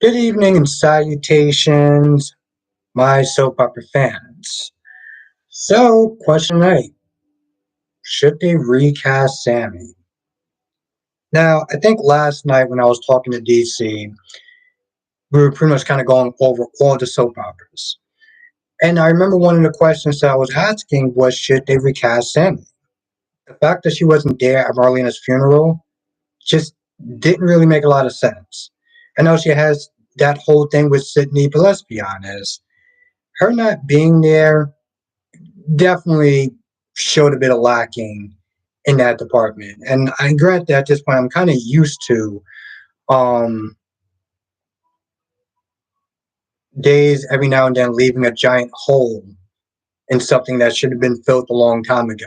Good evening and salutations, my soap opera fans. So, question 8. Should they recast Sami? Now, I think last night when I was talking to DC, we were pretty much kind of going over all the soap operas. And I remember one of the questions that I was asking was, should they recast Sami? The fact that she wasn't there at Marlena's funeral just didn't really make a lot of sense. I know she has that whole thing with Sydney, but let's be honest. Her not being there definitely showed a bit of lacking in that department. And I grant that at this point I'm kind of used to um, days every now and then leaving a giant hole in something that should have been filled a long time ago.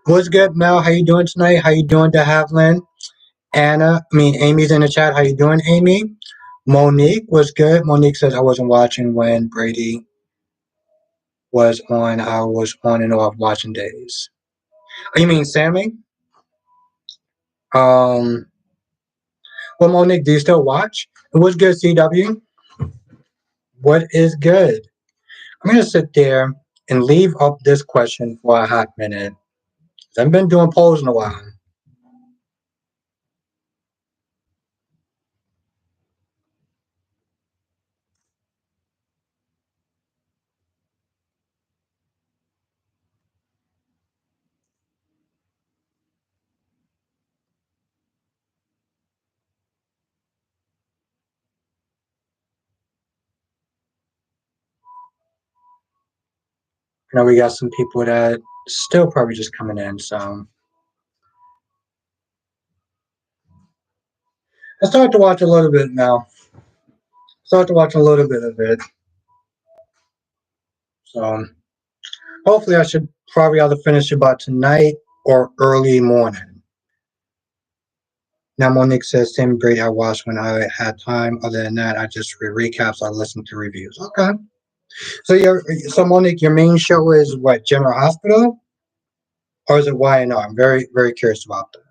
What's good, Mel? How you doing tonight? How you doing, De Havilland? Amy's in the chat. How you doing, Amy? Monique was good. Monique says I wasn't watching when Brady was on. I was on and off watching days. Oh, you mean Sammy? Um, Well, Monique, do you still watch? What's good, CW? What is good? I'm going to sit there and leave up this question for a hot minute. I haven't been doing polls in a while. I know we got some people that still probably just coming in, so I started to watch a little bit now. Started to watch a little bit of it. So hopefully I should probably either finish about tonight or early morning. Now Monique says, same great I watched when I had time. Other than that, I just read recaps. I listen to reviews. Okay. So Monique, your main show is what, General Hospital, or is it YNR? I'm very, very curious about that.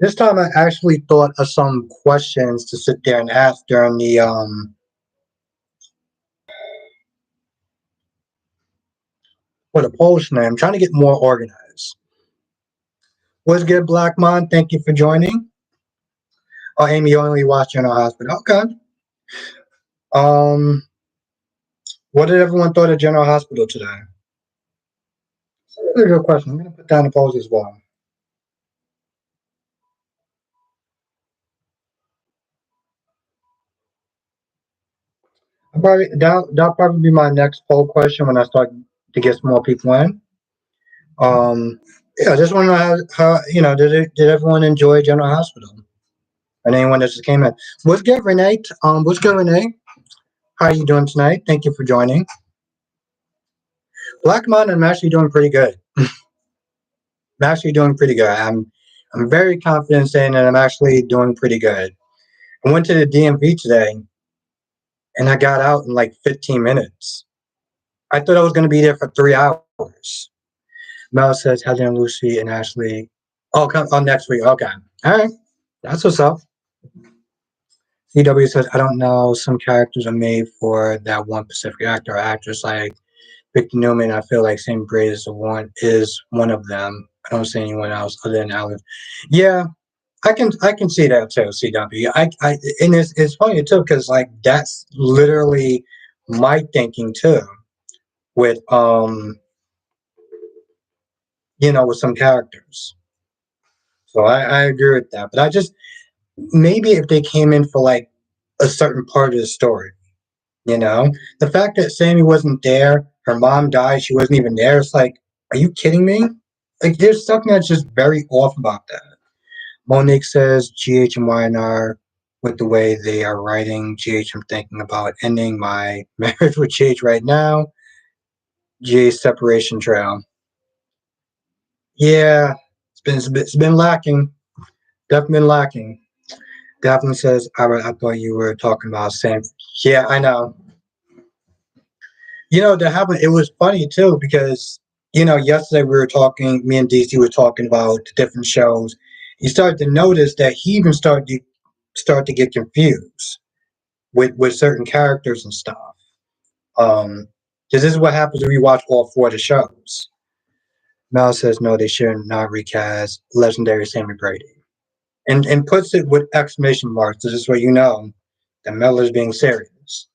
This time, I actually thought of some questions to sit there and ask during the poll tonight. I'm trying to get more organized. What's good, Blackmon? Thank you for joining. Oh, Amy, you only watch General Hospital. Okay. Um, what did everyone thought of General Hospital today? That's a really good question. I'm going to put down the polls as well. That'll probably be my next poll question when I start to get some more people in. Yeah, I just want to know how did everyone enjoy General Hospital? And anyone that just came in. What's good, Renee? What's good, Renee? How are you doing tonight? Thank you for joining. Black Mountain, I'm actually doing pretty good. I'm actually doing pretty good. I'm very confident saying that I'm actually doing pretty good. I went to the DMV today and I got out in like 15 minutes. I thought I was going to be there for 3 hours. Mel says, Heather and Lucy and Ashley. Oh, next week. Okay. All right. That's what's up. CW says, I don't know. Some characters are made for that one specific actor or actress, like Victor Newman. I feel like Sam Brady is one of them. I don't see anyone else other than Alan. Yeah, I can see that too, CW. And it's funny too because like that's literally my thinking too with with some characters. So I agree with that. But I just maybe if they came in for like a certain part of the story. You know, the fact that Sammy wasn't there, her mom died, she wasn't even there. It's like, are you kidding me? Like, there's something that's just very off about that. Monique says GH and YNR with the way they are writing. GH, I'm thinking about ending my marriage with GH right now. GH separation trail. Yeah, it's been lacking. Definitely been lacking. Definitely says I thought you were talking about Sam. Yeah, I know. That happened. It was funny too because yesterday we were talking. Me and DC were talking about the different shows. You started to notice that he even started to start to get confused with certain characters and stuff. Because this is what happens when you watch all four of the shows. Mel says no, they should not recast legendary Sammy Brady, and puts it with exclamation marks. This is what you know that Mel is being serious.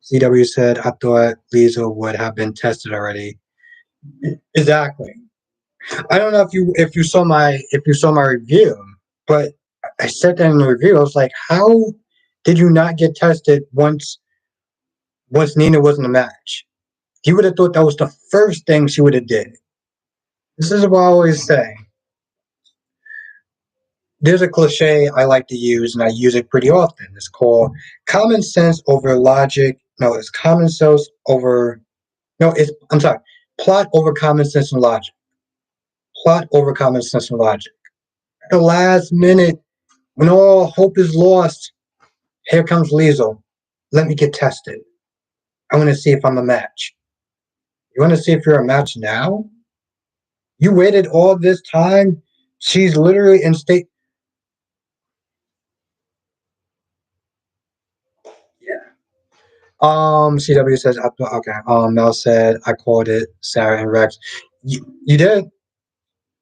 CW said, "I thought Lisa would have been tested already." Exactly. I don't know if you saw my review, but I said that in the review. I was like, "How did you not get tested once Nina was in the match?" You would have thought that was the first thing she would have did. This is what I always say. There's a cliche I like to use, and I use it pretty often. It's called common sense over logic. No, it's common sense over. No, it's. I'm sorry. Plot over common sense and logic. Plot over common sense and logic. At the last minute, when all hope is lost, here comes Liesel. Let me get tested. I want to see if I'm a match. You want to see if you're a match now? You waited all this time. She's literally in state. Yeah. CW says, okay. Mel said, I called it Sarah and Rex. You did?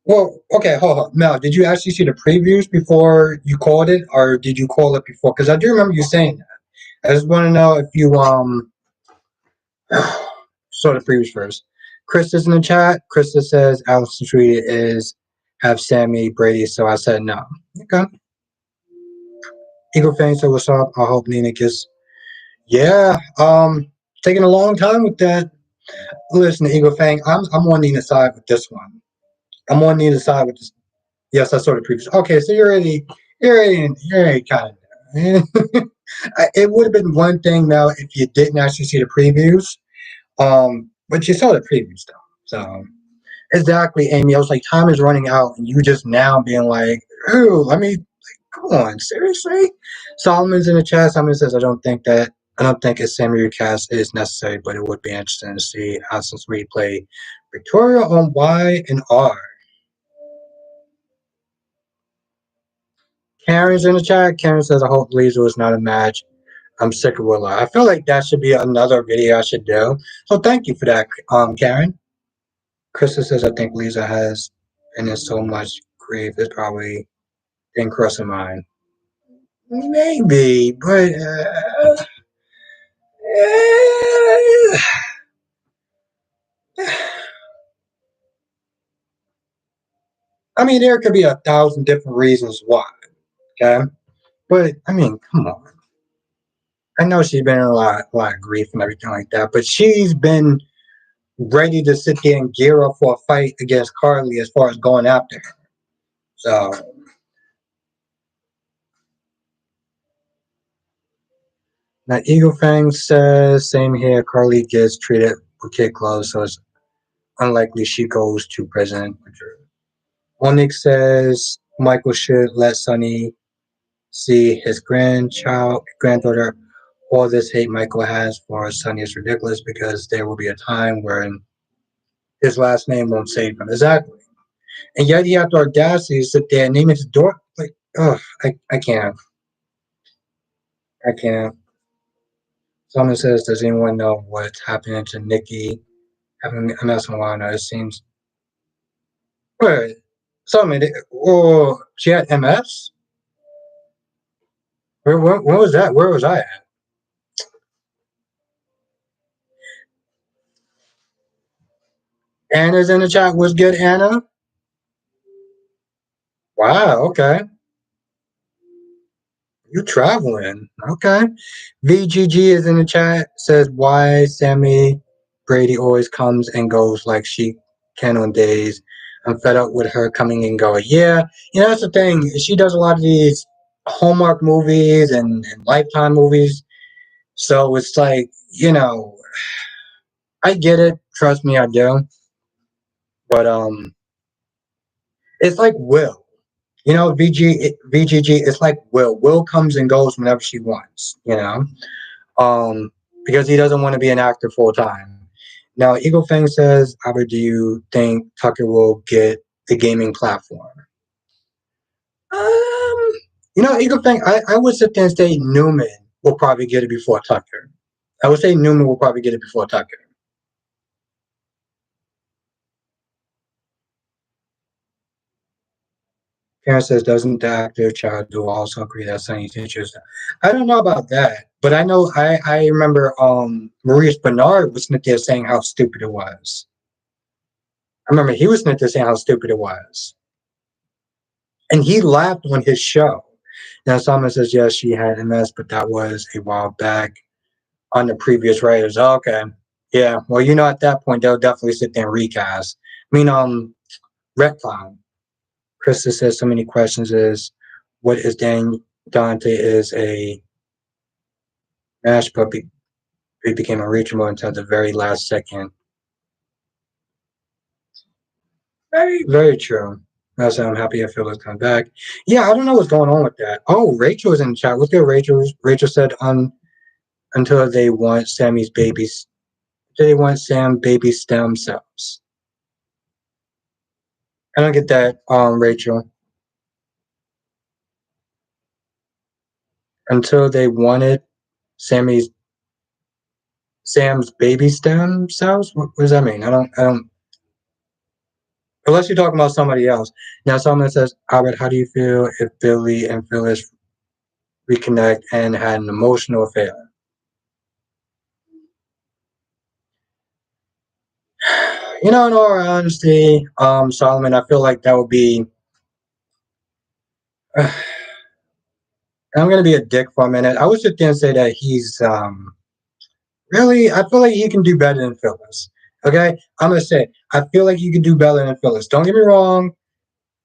Well, okay, hold on. Mel, did you actually see the previews before you called it, or did you call it before? Because I do remember you saying that. I just want to know if you saw the previews first. Krista in the chat. Krista says Allison Treaty is have Sammy Brady, so I said no. Okay. Eagle Fang said, what's up? I hope Nina gets. Yeah, taking a long time with that. Listen, Eagle Fang, I'm on Nina's side with this one. I'm on Nina's side with this. Yes, I saw the previous. Okay, so you're already kind of. It would have been one thing now if you didn't actually see the previews. But you saw the previews though. So exactly, Amy. I was like, time is running out, and you just now being like, "Ooh, let me." Come on, seriously? Solomon's in the chat. Solomon says, I don't think a Sammy recast is necessary, but it would be interesting to see how since we play Victoria on Y and R. Karen's in the chat. Karen says, I hope Lisa was not a match. I'm sick of Willow. I feel like that should be another video I should do. So thank you for that, Karen. Krista says, I think Lisa has and in so much grief. It's probably didn't cross her mind. Maybe, but I mean, there could be 1,000 different reasons why. Okay, but I mean, come on. I know she's been in a lot of grief and everything like that, but she's been ready to sit there and gear up for a fight against Carly as far as going after her. So now Eagle Fang says, same here. Carly gets treated with kid gloves, so it's unlikely she goes to prison. Onyx says Michael should let Sonny see his granddaughter. All this hate Michael has for Sonny is ridiculous because there will be a time where his last name won't save him. Exactly. And yet he had the audacity to sit there and name his daughter. Like, ugh, I can't. I can't. Someone says, does anyone know what's happening to Nikki having MS on Lana? It seems. Wait, someone, oh, she had MS? Where was that? Where was I at? Anna's in the chat. Was good, Anna? Wow, okay. You traveling. Okay. VGG is in the chat. Says, why Sammy Brady always comes and goes like she can on days. I'm fed up with her coming and going. Yeah, that's the thing. She does a lot of these Hallmark movies and Lifetime movies. So it's like, I get it. Trust me, I do. But it's like Will. VGG, it's like Will. Will comes and goes whenever she wants. Because he doesn't want to be an actor full time. Now, Eagle Fang says, Albert, do you think Tucker will get the gaming platform? Um, Eagle thing, I would sit there and say Newman will probably get it before Tucker. I would say Newman will probably get it before Tucker. Karen says, doesn't the active child do also agree that Sunny teachers? I don't know about that, but I know I remember Maurice Bernard was sitting there saying how stupid it was. I remember he was sitting there saying how stupid it was. And he laughed on his show. Now Simon says, yes, she had MS, but that was a while back on the previous writers. Oh, okay. Yeah. Well, at that point they'll definitely sit there and recast. I mean, retcon. Krista says so many questions is what is Dante is a mash puppy. He became unreachable until the very last second. Very, very true. That's I'm happy I feel it's come back. Yeah, I don't know what's going on with that. Oh, Rachel is in the chat. What's good, Rachel? Rachel said until they want Sammy's babies. They want Sam baby stem cells. I don't get that, Rachel. Until they wanted Sammy's Sam's baby stem cells? What does that mean? I don't unless you're talking about somebody else. Now someone says, Albert, how do you feel if Billy and Phyllis reconnect and had an emotional affair? In all honesty, Solomon, I feel like that would be I'm gonna be a dick for a minute. I would sit there and say that he's really I feel like he can do better than Phyllis. Okay? I'm gonna say I feel like you can do better than Phyllis. Don't get me wrong,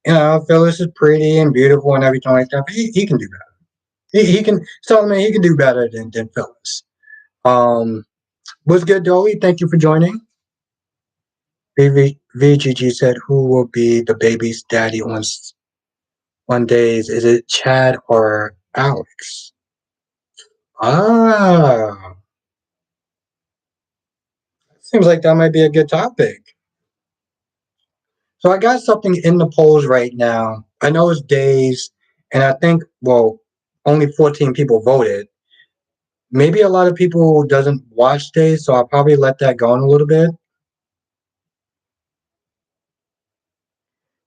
Phyllis is pretty and beautiful and everything like that, but he can do better. He can Solomon, he can do better than Phyllis. What's good, Dolly? Thank you for joining. VGG said, "Who will be the baby's daddy on days? Is it Chad or Alex?" Ah, seems like that might be a good topic. So I got something in the polls right now. I know it's days, and I think only 14 people voted. Maybe a lot of people doesn't watch days, so I'll probably let that go in a little bit.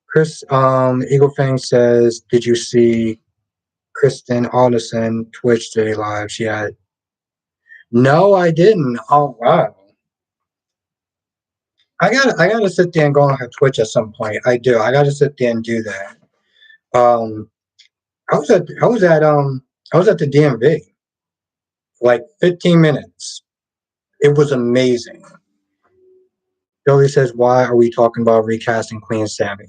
Chris, Eagle Fang says, "Did you see Kristen Alderson Twitch today live? She had no, I didn't. Oh wow. I gotta sit there and go on her Twitch at some point. I do. I gotta sit there and do that. Um I was at the DMV for like 15 minutes. It was amazing. Billy says, why are we talking about recasting Queen Sammy?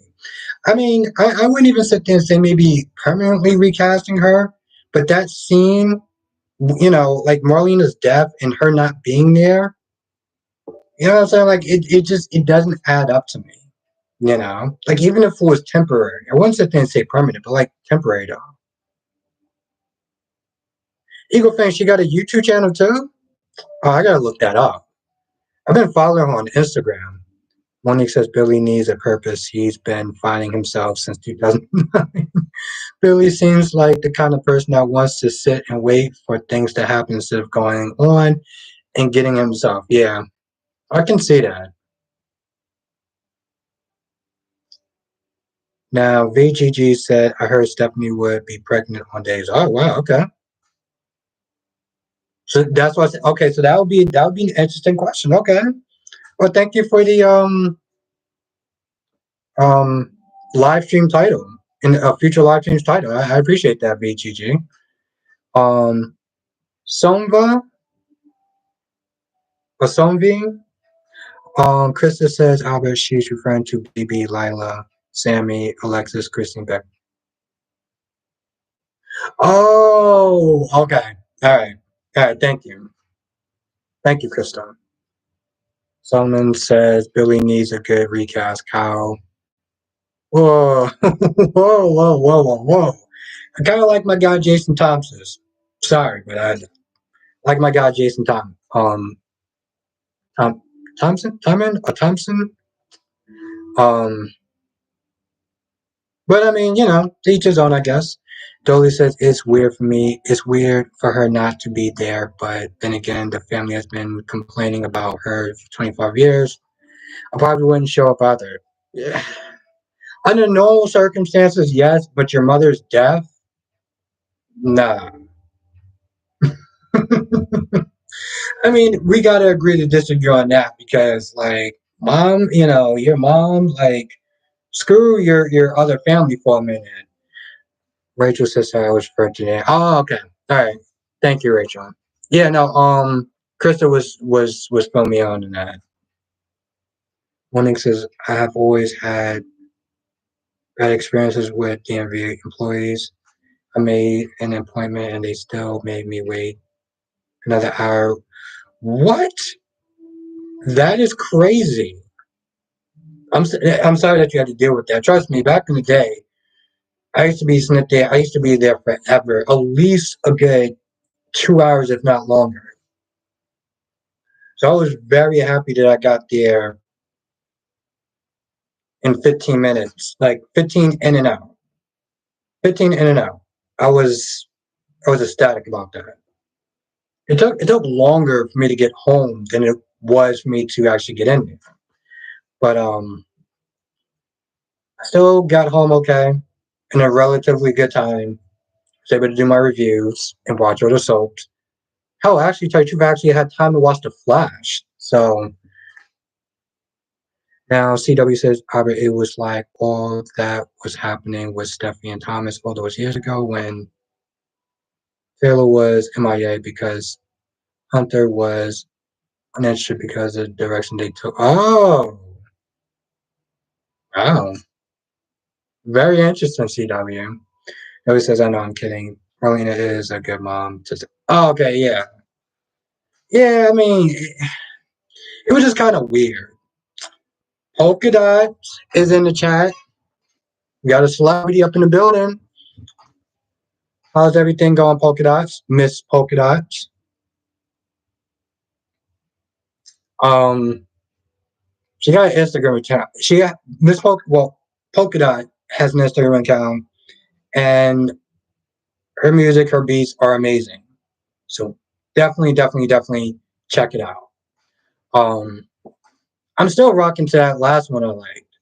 I mean, I wouldn't even sit there and say maybe permanently recasting her, but that scene, like Marlena's death and her not being there, you know what I'm saying? Like it doesn't add up to me. Like even if it was temporary, I wouldn't sit there and say permanent, but like temporary though. Eagle fan, she got a YouTube channel too. Oh, I gotta look that up. I've been following her on Instagram. Monique says Billy needs a purpose. He's been finding himself since 2009. Billy seems like the kind of person that wants to sit and wait for things to happen instead of going on and getting himself. Yeah, I can see that. Now, VGG said, I heard Stephanie would be pregnant on days. Oh, wow. Okay. So that's what I said. Okay, so that would be an interesting question. Okay. Well, thank you for the um live stream title in a future live streams title. I appreciate that, VGG. Um, Somva or Somvi. Krista says Albert. She's referring to BB, Lila, Sammy, Alexis, Christine Beck. Oh, okay. All right. All right. Thank you. Thank you, Krista. Solomon says Billy needs a good recast. Kyle. Whoa, whoa, whoa, whoa, whoa, whoa. I kind of like my guy Jason Thompson. Sorry, but I like my guy Jason Tom, Thompson. Um, but I mean, to each his own, I guess. Dolly says it's weird for me. It's weird for her not to be there, but then again, the family has been complaining about her for 25 years. I probably wouldn't show up either. Yeah. Under normal circumstances, yes, but your mother's death, nah. I mean, we gotta agree to disagree on that because, like, mom, your mom, like, screw your other family for a minute. Rachel says I was for today. Oh, okay. All right. Thank you, Rachel. Yeah, no, Krista was filling me on in that. One thing says I have always had bad experiences with DMV employees. I made an appointment and they still made me wait another hour. What? That is crazy. I'm sorry that you had to deal with that. Trust me, back in the day, I used to be snipped there. I used to be there forever, at least a good 2 hours, if not longer. So I was very happy that I got there in 15 minutes, like 15 in and out, 15 in and out. I was I was ecstatic about that. It took longer for me to get home than it was for me to actually get in there, but I still got home okay in a relatively good time. Was able to do my reviews and watch all the soaps. Hell, actually, tell you the truth, I actually had time to watch The Flash. So now CW says, Albert, it was like all that was happening with Stephanie and Thomas all those years ago when Taylor was MIA because Hunter was uninterested because of the direction they took. Oh, wow. Very interesting, CW. Nobody says, I know, I'm kidding. Marlena is a good mom. Oh, okay, yeah. Yeah, I mean, it was just kind of weird. Polka Dot is in the chat. We got a celebrity up in the building. How's everything going, Polka Dots? Miss Polka Dots. Um, she got an Instagram account. Polka Dot has an Instagram account, and her music, her beats are amazing. So definitely, definitely, definitely check it out. Um, I'm still rocking to that last one I liked.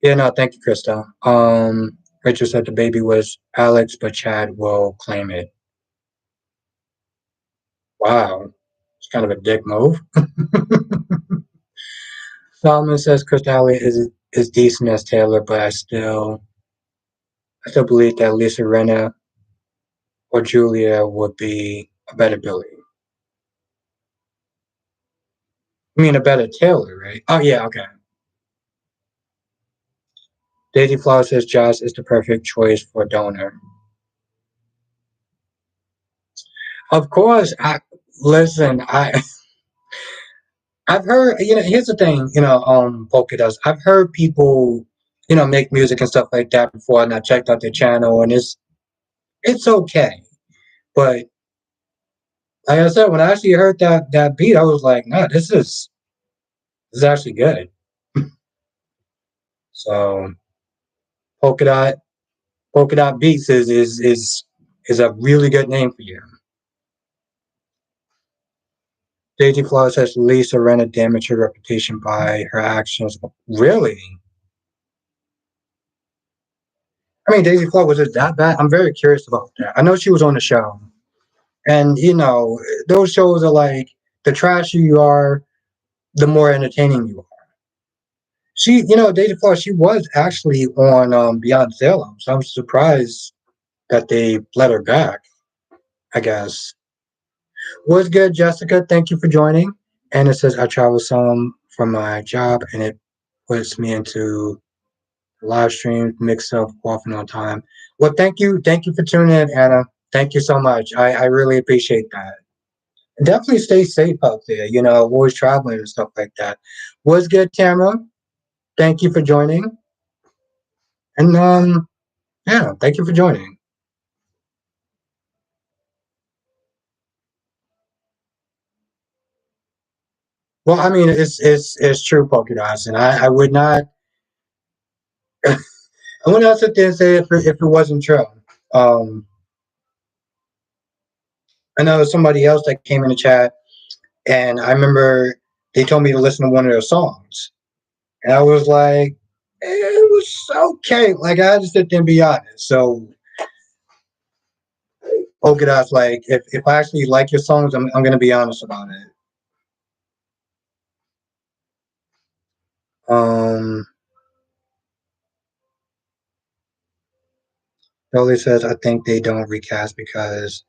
Yeah, no, thank you, Krista. Rachel said the baby was Alex, but Chad will claim it. Wow, it's kind of a dick move. Solomon says Chris Alley is decent as Taylor, but I still believe that Lisa Renna or Julia would be a better Billy. I mean, a better Taylor, right? Oh yeah, okay. Daisy Flower says Josh is the perfect choice for donor. Of course, listen. I've heard. Here's the thing. Polka does. I've heard people, make music and stuff like that before, and I checked out their channel, and it's okay. But like I said, when I actually heard that beat, I was like, no, this is actually good. So polka dot polka dot beats is a really good name for you. Daisy Flaw says Lisa Renna damaged her reputation by her actions. Really? I mean, Daisy Flaw, was it that bad? I'm very curious about that. I know she was on the show, and those shows are like the trashier you are, the more entertaining you are. Daisy Flaw, she was actually on Beyond Salem, so I'm surprised that they let her back. I guess. What's good, Jessica? Thank you for joining. And it says I travel some from my job, and it puts me into live stream mix of often on time. Well, thank you for tuning in, Anna. Thank you so much. I really appreciate that. And definitely stay safe out there. Always traveling and stuff like that. What's good, Tamara? Thank you for joining. And yeah, thank you for joining. Well, I mean, it's true, polka dots, and I would not. I want to sit there and say if it wasn't true. Um, I know somebody else that came in the chat, and I remember they told me to listen to one of their songs, and I was like, it was okay. Like I had to sit there and be honest. So okay, that's like if I actually like your songs, I'm gonna be honest about it. Um, Dolly says I think they don't recast because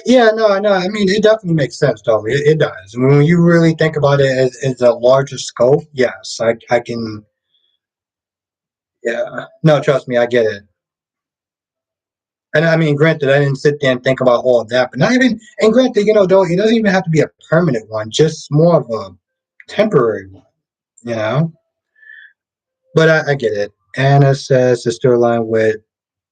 yeah, no, no. I mean, it definitely makes sense, though. It does. When you really think about it as a larger scope, yes, I can. Yeah, no, trust me, I get it. And I mean, granted, I didn't sit there and think about all of that, but not even. And granted, though, it doesn't even have to be a permanent one, just more of a temporary one, you know. But I get it. Anna says the storyline with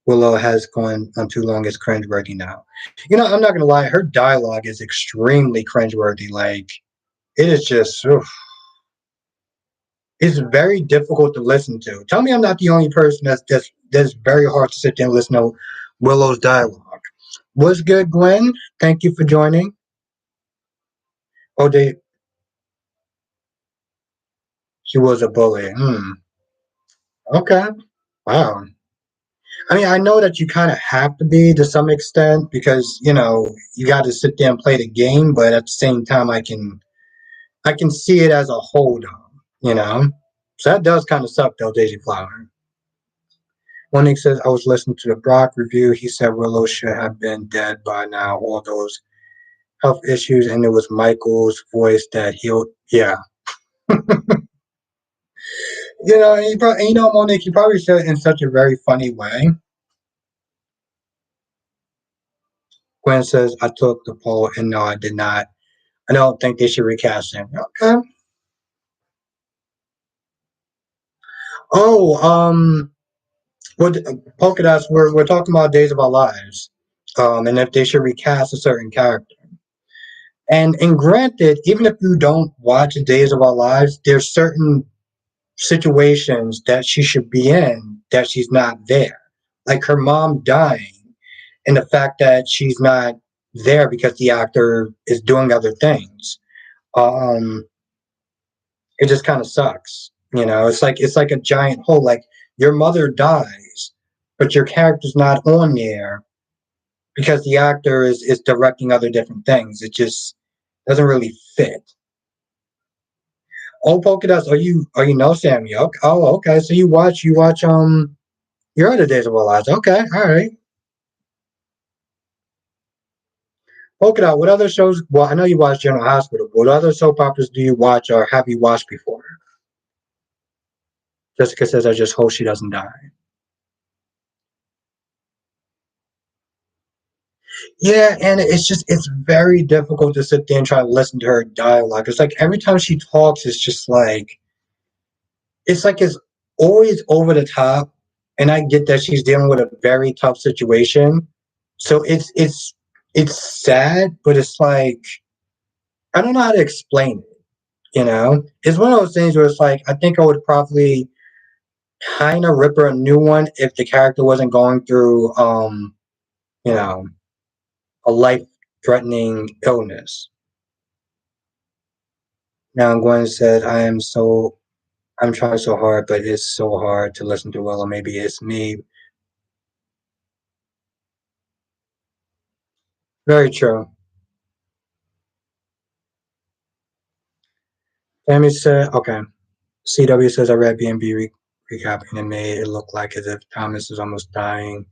Willow has gone on too long. It's cringeworthy now. I'm not gonna lie. Her dialogue is extremely cringeworthy. Like it is just. Oof. It's very difficult to listen to. Tell me I'm not the only person that's very hard to sit there and listen to Willow's dialogue. What's good, Gwen? Thank you for joining. Oh, she was a bully. Hmm. Okay. Wow. I mean, I know that you kind of have to be to some extent because you got to sit there and play the game, but at the same time, I can see it as a hold on. You know, so that does kind of suck, though, Daisy Flower. One says, I was listening to the Brock review. He said Willow should have been dead by now. All those health issues, and it was Michael's voice that healed. Yeah. Monique, you probably said it in such a very funny way. Gwen says, I took the poll, and no, I did not. I don't think they should recast him. Okay. Oh, what polka dots? We're talking about Days of Our Lives, and if they should recast a certain character. And granted, even if you don't watch Days of Our Lives, there's certain situations that she should be in that she's not there. Like her mom dying and the fact that she's not there because the actor is doing other things. Um, it just kind of sucks. It's like a giant hole. Like your mother dies, but your character's not on there because the actor is directing other different things. It just doesn't really fit. Oh, polka dots. Are you know Sammy? Okay. Oh, okay. So you watch your other Days of Our Lives. Okay, all right. Polka dot. What other shows? Well, I know you watch General Hospital. But what other soap operas do you watch or have you watched before? Jessica says, I just hope she doesn't die. Yeah, and it's very difficult to sit there and try to listen to her dialogue. It's like every time she talks, it's always over the top. And I get that she's dealing with a very tough situation. So it's sad, but it's like I don't know how to explain it. It's one of those things where it's like I think I would probably kind of rip her a new one if the character wasn't going through you know a life threatening illness. Now Gwen said, I'm trying so hard, but it's so hard to listen to Willow. Maybe it's me. Very true. Tammy said, okay. CW says I read B&B recapping and made it look like as if Thomas is almost dying.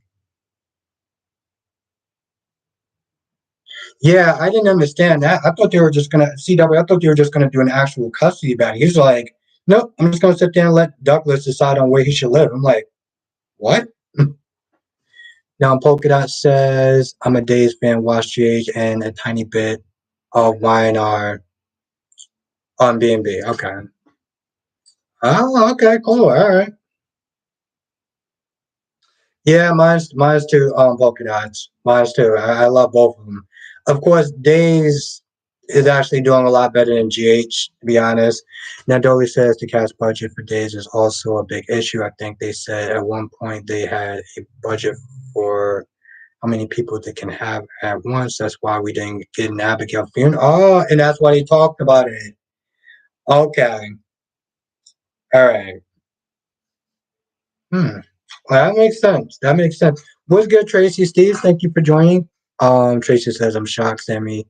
Yeah, I didn't understand that. I thought they were just gonna CW. I thought they were just gonna do an actual custody battle. He's like, nope, I'm just gonna sit there and let Douglas decide on where he should live. I'm like, what? Now Polka Dot says I'm a Days fan. Watch GH and a tiny bit of YNR on B&B. Okay. Oh, okay, cool. All right. Yeah, mine's too. Polka Dots. Mine's too. I love both of them. Of course, Days is actually doing a lot better than GH, to be honest. Now, Dolly says the cast budget for Days is also a big issue. I think they said at one point they had a budget for how many people they can have at once. That's why we didn't get an Abigail funeral. Oh, and that's why they talked about it. Okay. All right. Hmm. Well, that makes sense. That makes sense. What's good, Tracy? Steve, thank you for joining. Tracy says, I'm shocked Sammy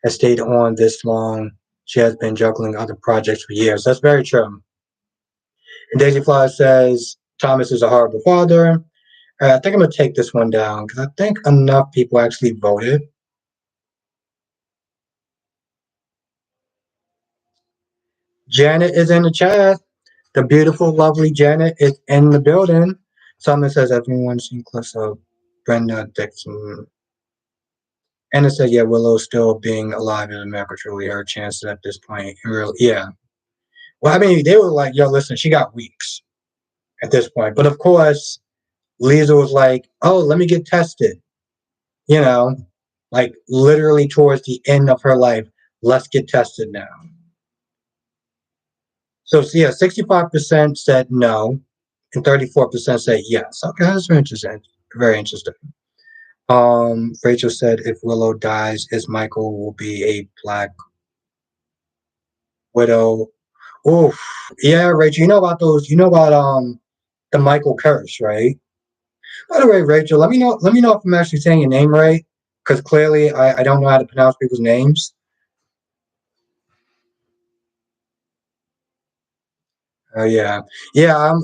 has stayed on this long. She has been juggling other projects for years. That's very true. And Daisy Fly says, Thomas is a horrible father. I think I'm going to take this one down because I think enough people actually voted. Janet is in the chat. The beautiful, lovely Janet is in the building. Someone says, everyone's seen clips of Brenda Dixon. And it said, yeah, Willow still being alive in America truly her chances at this point. Really, yeah. Well, I mean, they were like, yo, listen, she got weeks at this point. But of course, Lisa was like, oh, let me get tested. You know, like literally towards the end of her life, let's get tested now. So, yeah, 65% said no, and 34% said yes. Okay, that's very interesting. Very interesting. Rachel said if Willow dies, is Michael will be a Black Widow. Oof. Yeah, Rachel, you know about those, you know about the Michael curse, right? By the way, Rachel, let me know if I'm actually saying your name right. Because clearly I don't know how to pronounce people's names. Yeah. Yeah,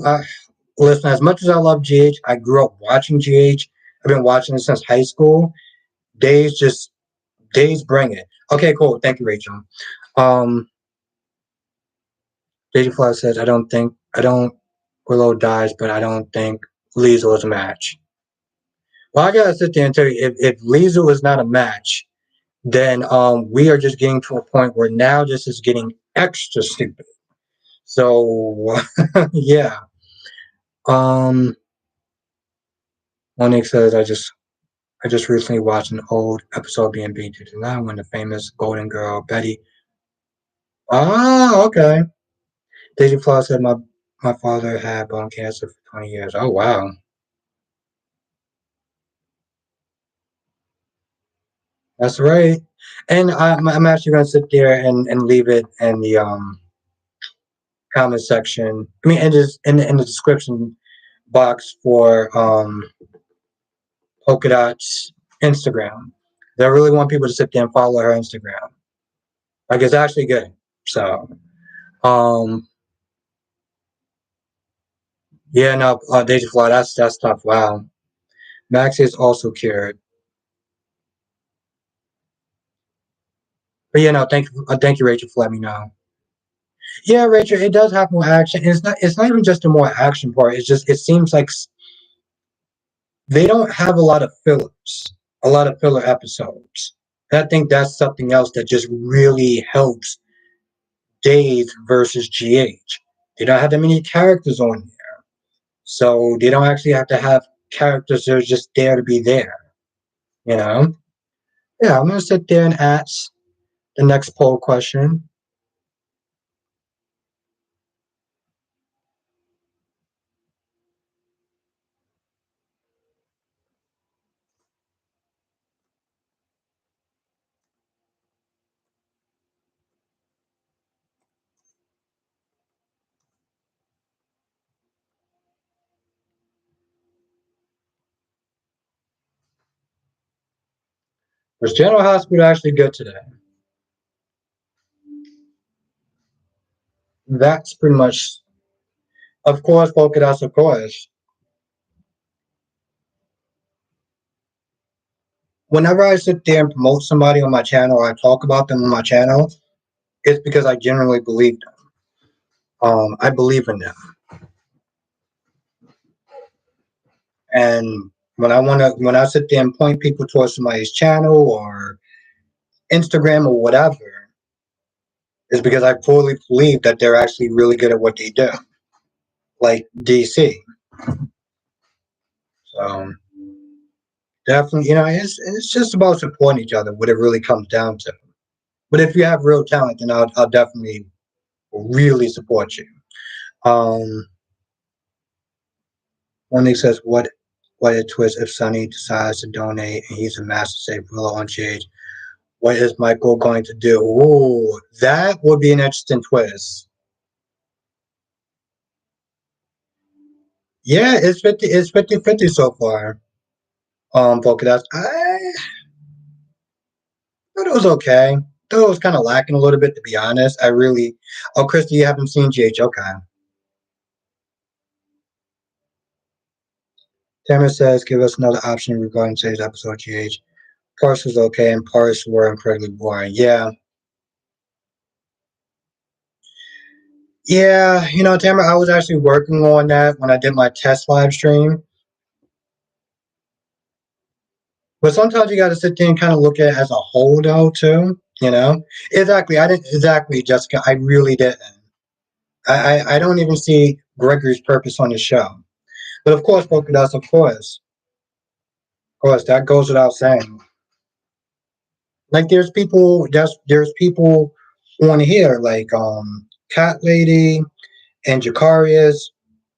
listen, as much as I love GH, I grew up watching GH. I've been watching it since high school. Days just days bring it. Okay, cool. Thank you, Rachel. Um Daisy Fly says I don't Willow dies, but I don't think Liesel is a match. Well, I gotta sit there and tell you, if Liesel is not a match, then we are just getting to a point where now this is getting extra stupid. So yeah. Um Monique says I just recently watched an old episode of BNB 229 when the famous Golden Girl Betty. Ah, okay. Daisy Flaw said my father had bone cancer for 20 years. Oh wow. That's right. And I'm actually gonna sit there and leave it in the comment section. I mean, in the description box for Polka Dot's Instagram. I really want people to sit there and follow her Instagram. Like it's actually good. So um yeah, no, Daisy Fly, that's tough. Wow. Max is also cured. But yeah, no, thank you, Rachel, for letting me know. Yeah, Rachel, it does have more action. It's not even just the more action part. It's just it seems like they don't have a lot of fillers, a lot of filler episodes. And I think that's something else that just really helps Days versus GH. They don't have that many characters on there. So they don't actually have to have characters that are just there to be there. You know? Yeah, I'm gonna sit there and ask the next poll question. Was General Hospital actually good today? That's pretty much, of course, polka dots, of course. Whenever I sit there and promote somebody on my channel or I talk about them on my channel, it's because I genuinely believe them. I believe in them. And when I sit there and point people towards somebody's channel or Instagram or whatever, is because I fully believe that they're actually really good at what they do. Like DC. So definitely, it's just about supporting each other, what it really comes down to. But if you have real talent, then I'll definitely really support you. Um, One thing says, what a twist if Sonny decides to donate and he's a master save Willow on GH. What is Michael going to do? Ooh, that would be an interesting twist. Yeah, it's 50-50 so far. Polka dots. I thought it was okay. Thought it was kind of lacking a little bit, to be honest. I really. Oh, Christy, you haven't seen GH. Okay. Tamara says, give us another option regarding today's episode, GH. Parse was okay, and parts were incredibly boring. Yeah. Yeah, Tamara, I was actually working on that when I did my test live stream. But sometimes you got to sit there and kind of look at it as a whole, though, too. Exactly. I didn't exactly, Jessica. I really didn't. I don't even see Gregory's purpose on the show. But of course, polka dots. Of course, that goes without saying. Like there's people on here like Cat Lady and Jakarius.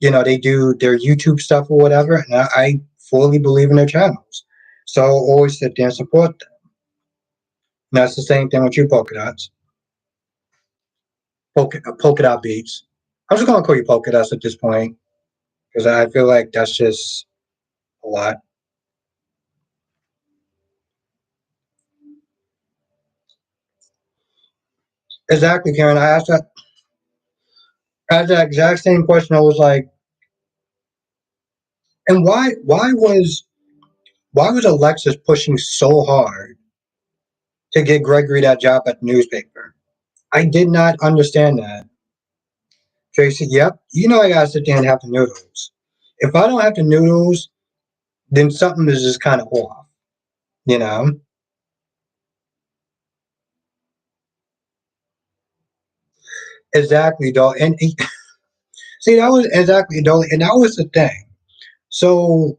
They do their YouTube stuff or whatever, and I fully believe in their channels. So I'll always sit there and support them. And that's the same thing with you, polka dots. Polka dot beats. I'm just gonna call you polka dots at this point because I feel like that's just a lot. Exactly, Karen. I asked that exact same question. I was like, and why was Alexis pushing so hard to get Gregory that job at the newspaper? I did not understand that. Tracy, yep. I gotta sit there and have the noodles. If I don't have the noodles, then something is just kind of off. You know? Exactly, though. And see, that was exactly, though, and that was the thing. So,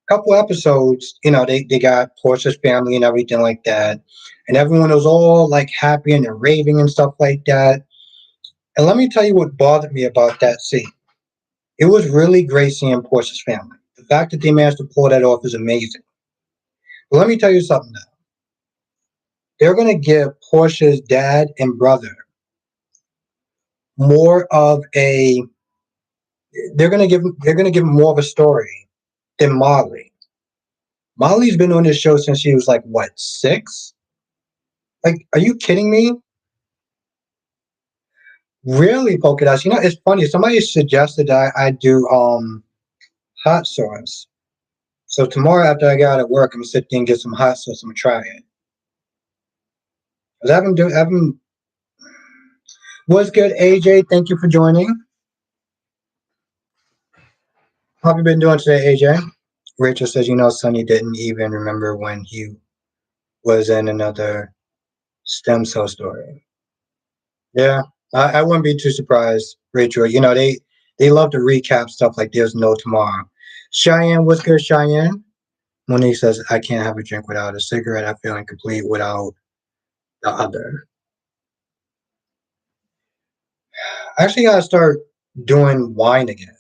a couple episodes, they got Portia's family and everything like that, and everyone was all like happy and they're raving and stuff like that. And let me tell you what bothered me about that scene. It was really great seeing Portia's family. The fact that they managed to pull that off is amazing. But let me tell you something now. They're going to give Portia's dad and brother more of a. They're going to give them more of a story than Molly. Molly's been on this show since she was like what 6? Like, are you kidding me? Really, polka dots. It's funny. Somebody suggested I do hot sauce. So tomorrow after I get out of work, I'm gonna sit there and get some hot sauce. I'm gonna try it. 'Cause I haven't. What's good, AJ? Thank you for joining. How have you been doing today, AJ? Rachel says, Sonny didn't even remember when he was in another stem cell story. Yeah, I wouldn't be too surprised, Rachel. They love to recap stuff like there's no tomorrow. Cheyenne, what's good, Cheyenne? Monique says, I can't have a drink without a cigarette. I feel incomplete without the other. I actually got to start doing wine again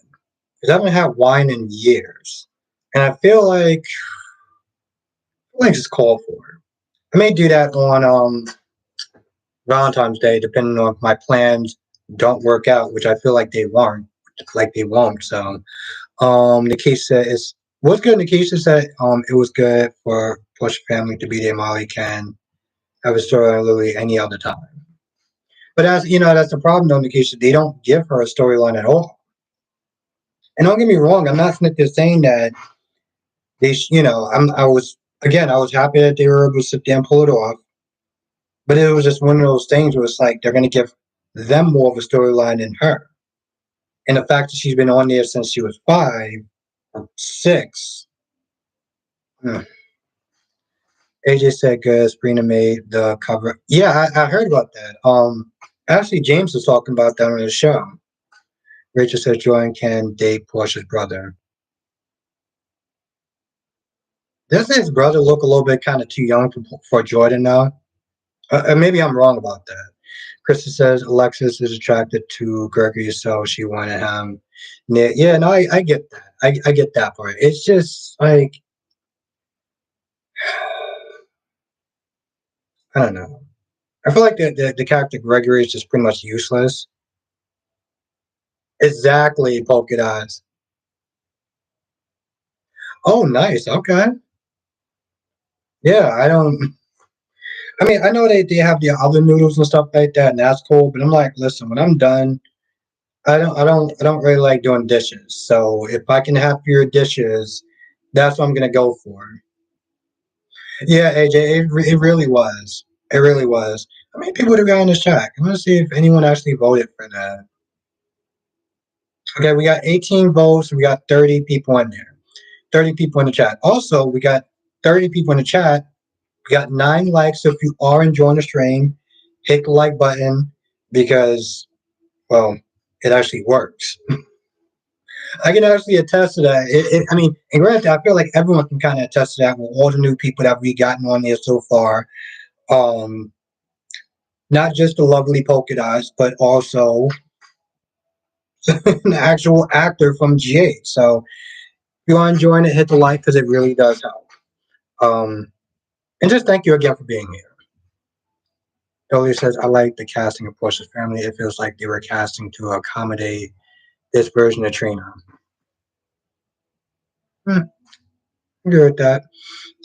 because I haven't had wine in years. And I feel like it's called for. I may do that on Valentine's Day, depending on if my plans don't work out, which I feel like they won't. So, Nikisha is what's good. Nikisha said, it was good for Push family to be there. Molly can have a storyline literally any other time. But that's the problem, though, Nikisha. They don't give her a storyline at all. And don't get me wrong, I'm not saying that I was happy that they were able to sit there and pull it off. But it was just one of those things where it's like they're going to give them more of a storyline than her. And the fact that she's been on there since she was 5 or 6. Hmm. AJ said, "Good, Sabrina made the cover." Yeah, I heard about that. Actually, James was talking about that on his show. Rachel says Jordan can date Portia's brother. Doesn't his brother look a little bit kind of too young for Jordan now? Maybe I'm wrong about that. Krista says Alexis is attracted to Gregory, so she wanted him. Yeah, no, I get that. I get that part. It's just like I don't know. I feel like the character Gregory is just pretty much useless. Exactly, polka dots. Oh, nice. Okay. Yeah, I don't. I mean, I know they have the other noodles and stuff like that, and that's cool. But I'm like, listen, when I'm done, I don't really like doing dishes. So if I can have fewer dishes, that's what I'm gonna go for. Yeah, AJ, it really was. It really was. How many people do we got in the chat? I'm gonna see if anyone actually voted for that. Okay, we got 18 votes. We got 30 people in there. 30 people in the chat. Also, we got 30 people in the chat. We got 9 likes. So if you are enjoying the stream, hit the like button because, well, it actually works. I can actually attest to that. I mean, and granted, I feel like everyone can kind of attest to that with all the new people that we gotten on there so far. Um, Not just the lovely polka dots, but also an actual actor from G8. So if you are enjoying it, hit the like because it really does help. And just thank you again for being here. Dolly says, I like the casting of Portia's family. It feels like they were casting to accommodate this version of Trina. Hmm, I'm good with that.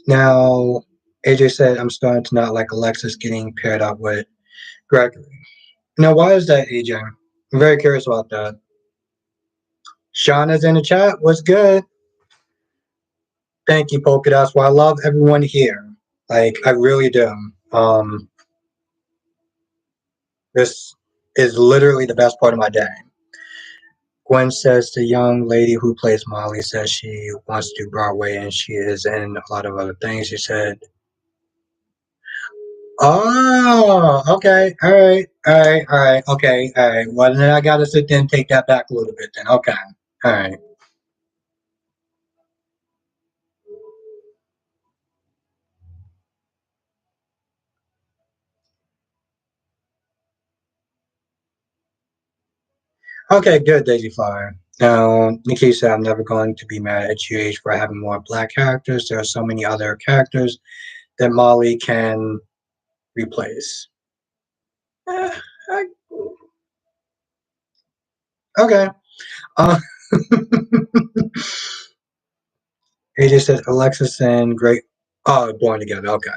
Now, AJ said, I'm starting to not like Alexis getting paired up with Gregory. Now, why is that, AJ? I'm very curious about that. Shauna's in the chat. What's good? Thank you, Polka Dots. Well, I love everyone here. Like, I really do. Um, this is literally the best part of my day. Gwen says the young lady who plays Molly says she wants to do Broadway and she is in a lot of other things. She said, oh, okay, all right, okay, all right. Well, then I got to sit there and take that back a little bit then. Okay, all right. Okay, good, Daisy Flower. Now, Nikki said, I'm never going to be mad at GH for having more black characters. There are so many other characters that Molly can replace. Eh, I- okay. Uh, AJ said Alexis and Great. Oh, born together. Okay.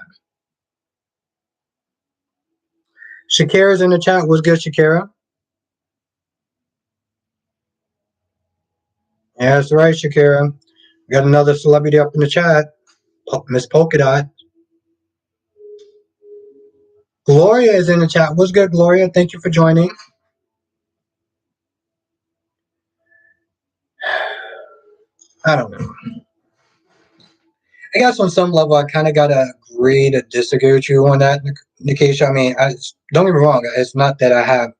Shakira's in the chat. What's good, Shakira? Yeah, that's right, Shakira. We got another celebrity up in the chat. Miss Polka Dot. Gloria is in the chat. What's good, Gloria? Thank you for joining. I don't know. I guess on some level, I kind of gotta agree to disagree with you on that, Nikisha. I mean, don't get me wrong. It's not that I have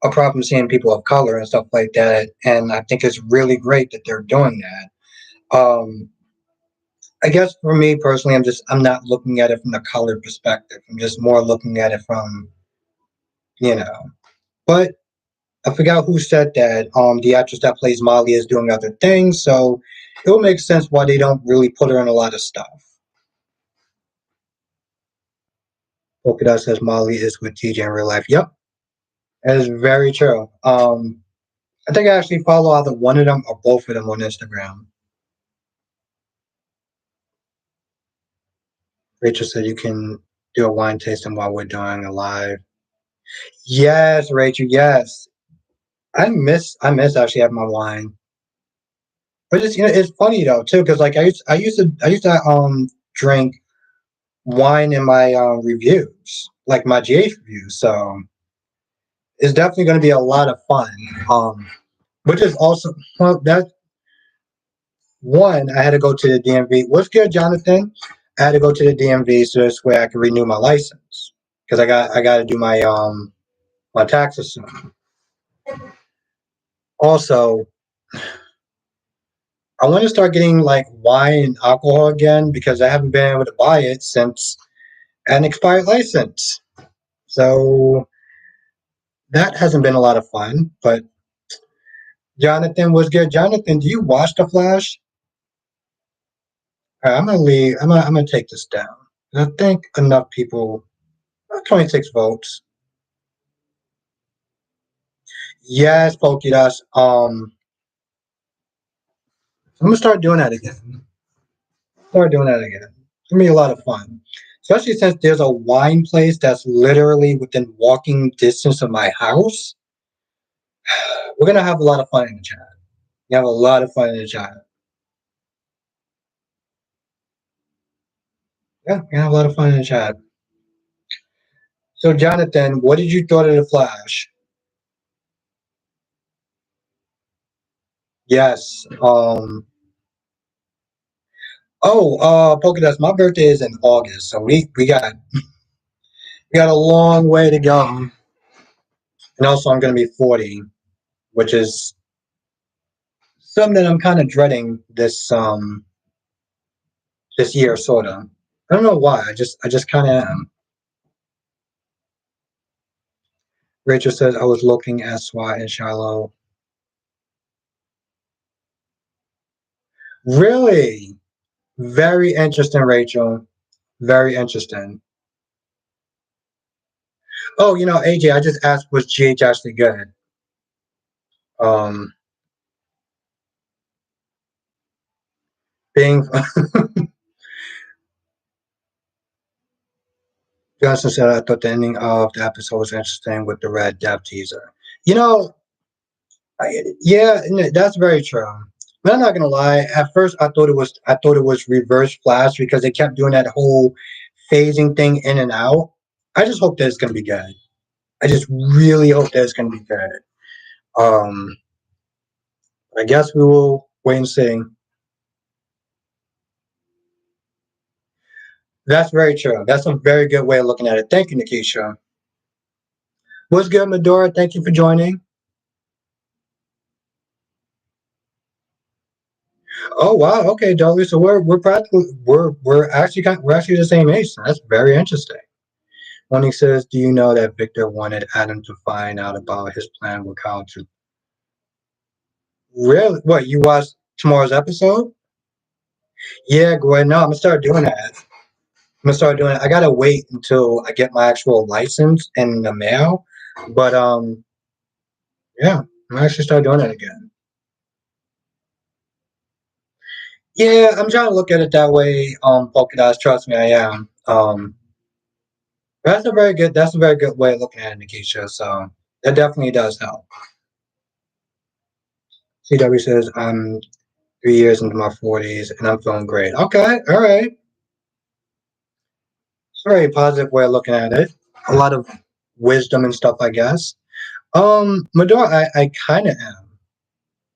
a problem seeing people of color and stuff like that, and I think it's really great that they're doing that. I guess for me personally, I'm not looking at it from the color perspective. I'm just more looking at it from you know. But I forgot who said that. The actress that plays Molly is doing other things, so it will make sense why they don't really put her in a lot of stuff. Polka Dot says Molly is with TJ in real life. Yep, that is very true. I think I actually follow either one of them or both of them on Instagram. Rachel said you can do a wine tasting while we're doing a live. Yes, Rachel. Yes, I miss actually having my wine. But it's it's funny though too because like I used to drink wine in my reviews, like my GH reviews. So it's definitely going to be a lot of fun. Which is also well, that one I had to go to the DMV. What's good, Jonathan? I had to go to the DMV so this way I can renew my license because I got to do my taxes soon. Also, I want to start getting like wine and alcohol again because I haven't been able to buy it since an expired license. So that hasn't been a lot of fun, but Jonathan was good. Jonathan, do you watch The Flash? All right, I'm gonna leave. I'm gonna take this down. I think enough people. 26 votes. Yes, Pokédex. I'm gonna start doing that again. Start doing that again. It's gonna be a lot of fun, especially since there's a wine place that's literally within walking distance of my house. We're gonna have a lot of fun in the chat. We have a lot of fun in the chat. Yeah, we have a lot of fun in the chat. So, Jonathan, what did you thought of the Flash? Yes. Pokédex. My birthday is in August, so we got a long way to go. And also, I'm gonna be 40, which is something that I'm kind of dreading this year, sort of. I don't know why. I just kind of am. Rachel says I was looking at SWAT in Shiloh. Really? Very interesting, Rachel. Very interesting. Oh, AJ, I just asked, was GH actually good? Um, being Johnson said, I thought the ending of the episode was interesting with the red death teaser. You know, yeah, that's very true. But I'm not gonna lie. At first, I thought it was reverse flash because they kept doing that whole phasing thing in and out. I just hope that it's gonna be good. I just really hope that it's gonna be good. Um, I guess we will wait and see. That's very true. That's a very good way of looking at it. Thank you, Nikisha. What's good, Medora? Thank you for joining. Oh wow, okay, Dolly. So we're practically we're actually the same age. So that's very interesting. When he says, "Do you know that Victor wanted Adam to find out about his plan with Kyle to really what you watched tomorrow's episode?" Yeah, Gwen. No, I'm gonna start doing that. I'm gonna start doing it. I gotta wait until I get my actual license in the mail. But yeah, I'm gonna actually start doing it again. Yeah, I'm trying to look at it that way. Polka dots. Trust me, I am. That's a very good way of looking at it, Nikisha. So that definitely does help. CW says I'm 3 years into my 40s and I'm feeling great. Okay, all right. It's a very positive way of looking at it. A lot of wisdom and stuff, I guess. Medora, I kind of am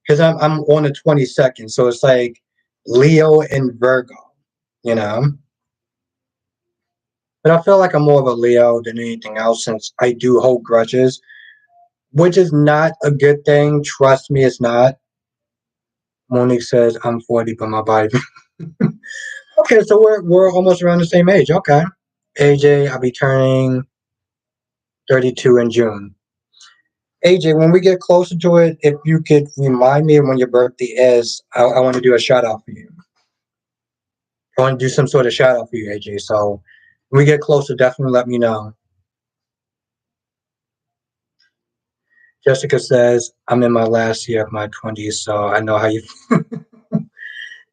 because I'm on the 22nd, so it's like Leo and Virgo, you know. But I feel like I'm more of a Leo than anything else since I do hold grudges, which is not a good thing. Trust me, it's not. Monique says I'm 40, but my body. Okay, so we're almost around the same age. Okay, AJ, I'll be turning 32 in June. AJ, when we get closer to it, if you could remind me when your birthday is, I want to do a shout out for you. I want to do some sort of shout out for you, AJ. So when we get closer, definitely let me know. Jessica says, I'm in my last year of my 20s, so I know how you.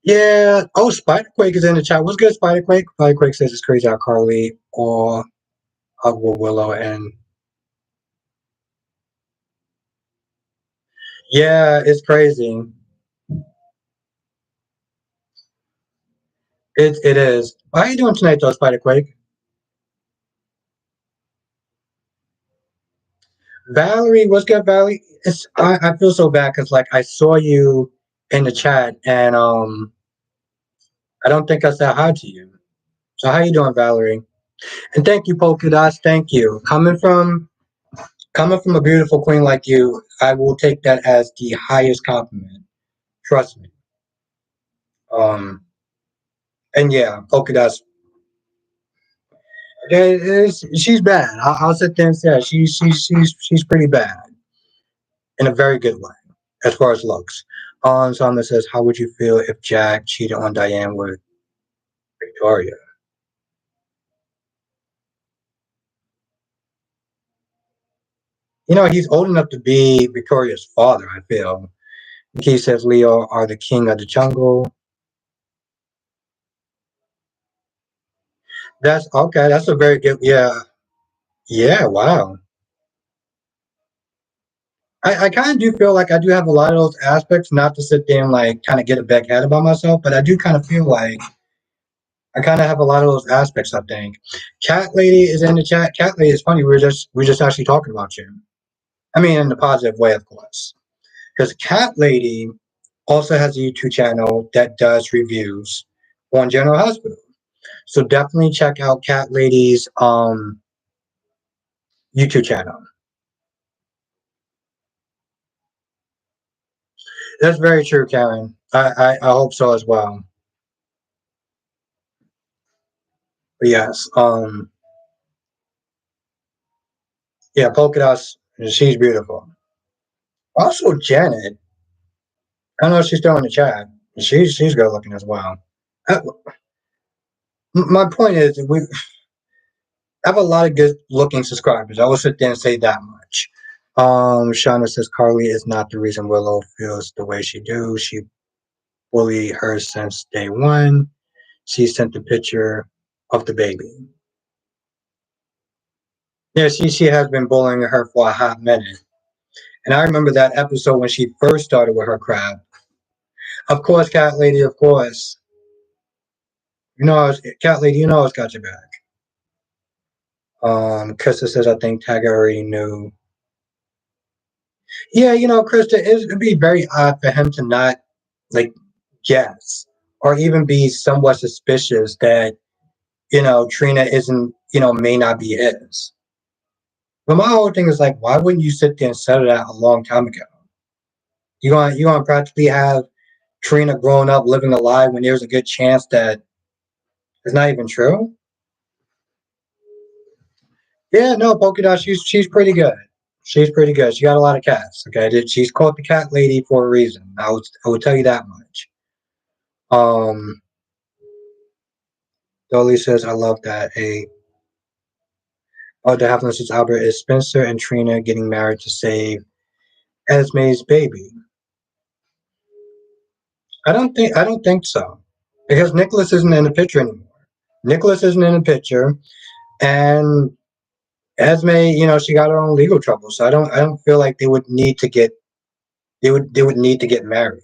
Yeah. Oh, Spiderquake is in the chat. What's good, Spiderquake? Spiderquake says it's crazy how Carly or Hugwell Willow and. Yeah, it's crazy. It is. How are you doing tonight, though, Spiderquake? Valerie, what's good, Valerie? I feel so bad because like I saw you in the chat and I don't think I said hi to you. So how you doing, Valerie? And thank you, Polka Dots. Thank you. Coming from a beautiful queen like you, I will take that as the highest compliment. Trust me. Um and yeah, Polka Dots. Okay, she's bad. I'll sit there and say she's pretty bad in a very good way as far as looks. Someone says, "How would you feel if Jack cheated on Diane with Victoria?" He's old enough to be Victoria's father. I feel. He says, "Leo are the king of the jungle." That's okay. That's a very good. Yeah, yeah. Wow. I kind of do feel like I do have a lot of those aspects. Not to sit there and like kind of get a big head about myself, but I do kind of feel like I kind of have a lot of those aspects. I think. Cat lady is in the chat. Cat lady is funny. We're just actually talking about you. I mean, in the positive way, of course. Because Cat lady also has a YouTube channel that does reviews on General Hospital. So definitely check out Cat Lady's YouTube channel. That's very true, Karen. I hope so as well. But yes, yeah, Polka Dots, she's beautiful. Also, Janet, I don't know if she's still in the chat. She's good looking as well. Uh, my point is, we have a lot of good looking subscribers. I will sit there and say that much. Shauna says Carly is not the reason Willow feels the way she do. She bullied her since day one. She sent the picture of the baby. Yeah, she has been bullying her for a hot minute. And I remember that episode when she first started with her crap. Of course, Cat Lady, of course. Cat Lady, I was got your back. Krista says, I think Tiger already knew. Yeah, Krista, it'd be very odd for him to not, like, guess or even be somewhat suspicious that, Trina isn't, may not be his. But my whole thing is like, why wouldn't you sit there and settle that a long time ago? You gonna practically have Trina growing up living a lie when there's a good chance that it's not even true? Yeah, no, Polka Dot, she's pretty good. She's pretty good. She got a lot of cats. Okay, she's called the cat lady for a reason. I would tell you that much. Um, Dolly says, I love that. The happiness is Albert is Spencer and Trina getting married to save Esme's baby. I don't think so. Because Nicholas isn't in the picture anymore. Nicholas isn't in the picture, and Esme, she got her own legal trouble. So I don't feel like they would need to get married.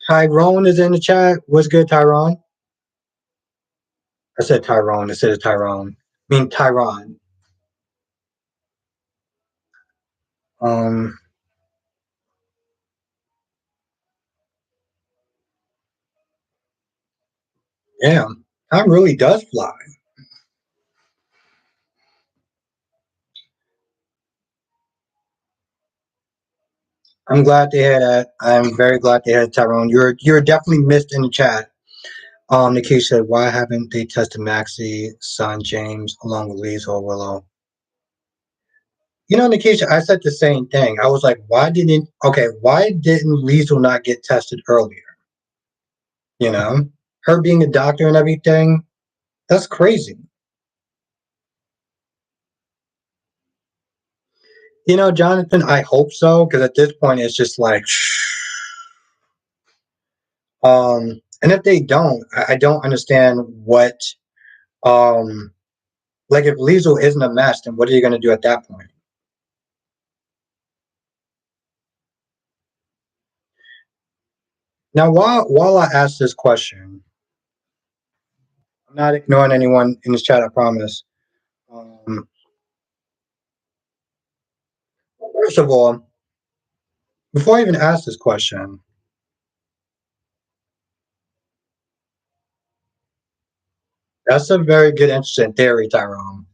Tyrone is in the chat. What's good, Tyrone? I said Tyrone instead of Tyrone. I mean Tyron. Um, yeah, time really does fly. I'm glad to hear that. I'm very glad to hear that, Tyrone. You're definitely missed in the chat. Nikki said, why haven't they tested Maxie, son James, along with Lisa or Willow? Nikisha, I said the same thing. I was like, why didn't Liesel not get tested earlier? You know, her being a doctor and everything, that's crazy. Jonathan, I hope so, because at this point it's just like, and if they don't, I don't understand what, um, like if Liesel isn't a match, then what are you going to do at that point? Now, while I ask this question, I'm not ignoring anyone in this chat. I promise. Um, First of all, before I even ask this question, that's a very good, interesting theory, Tyrone.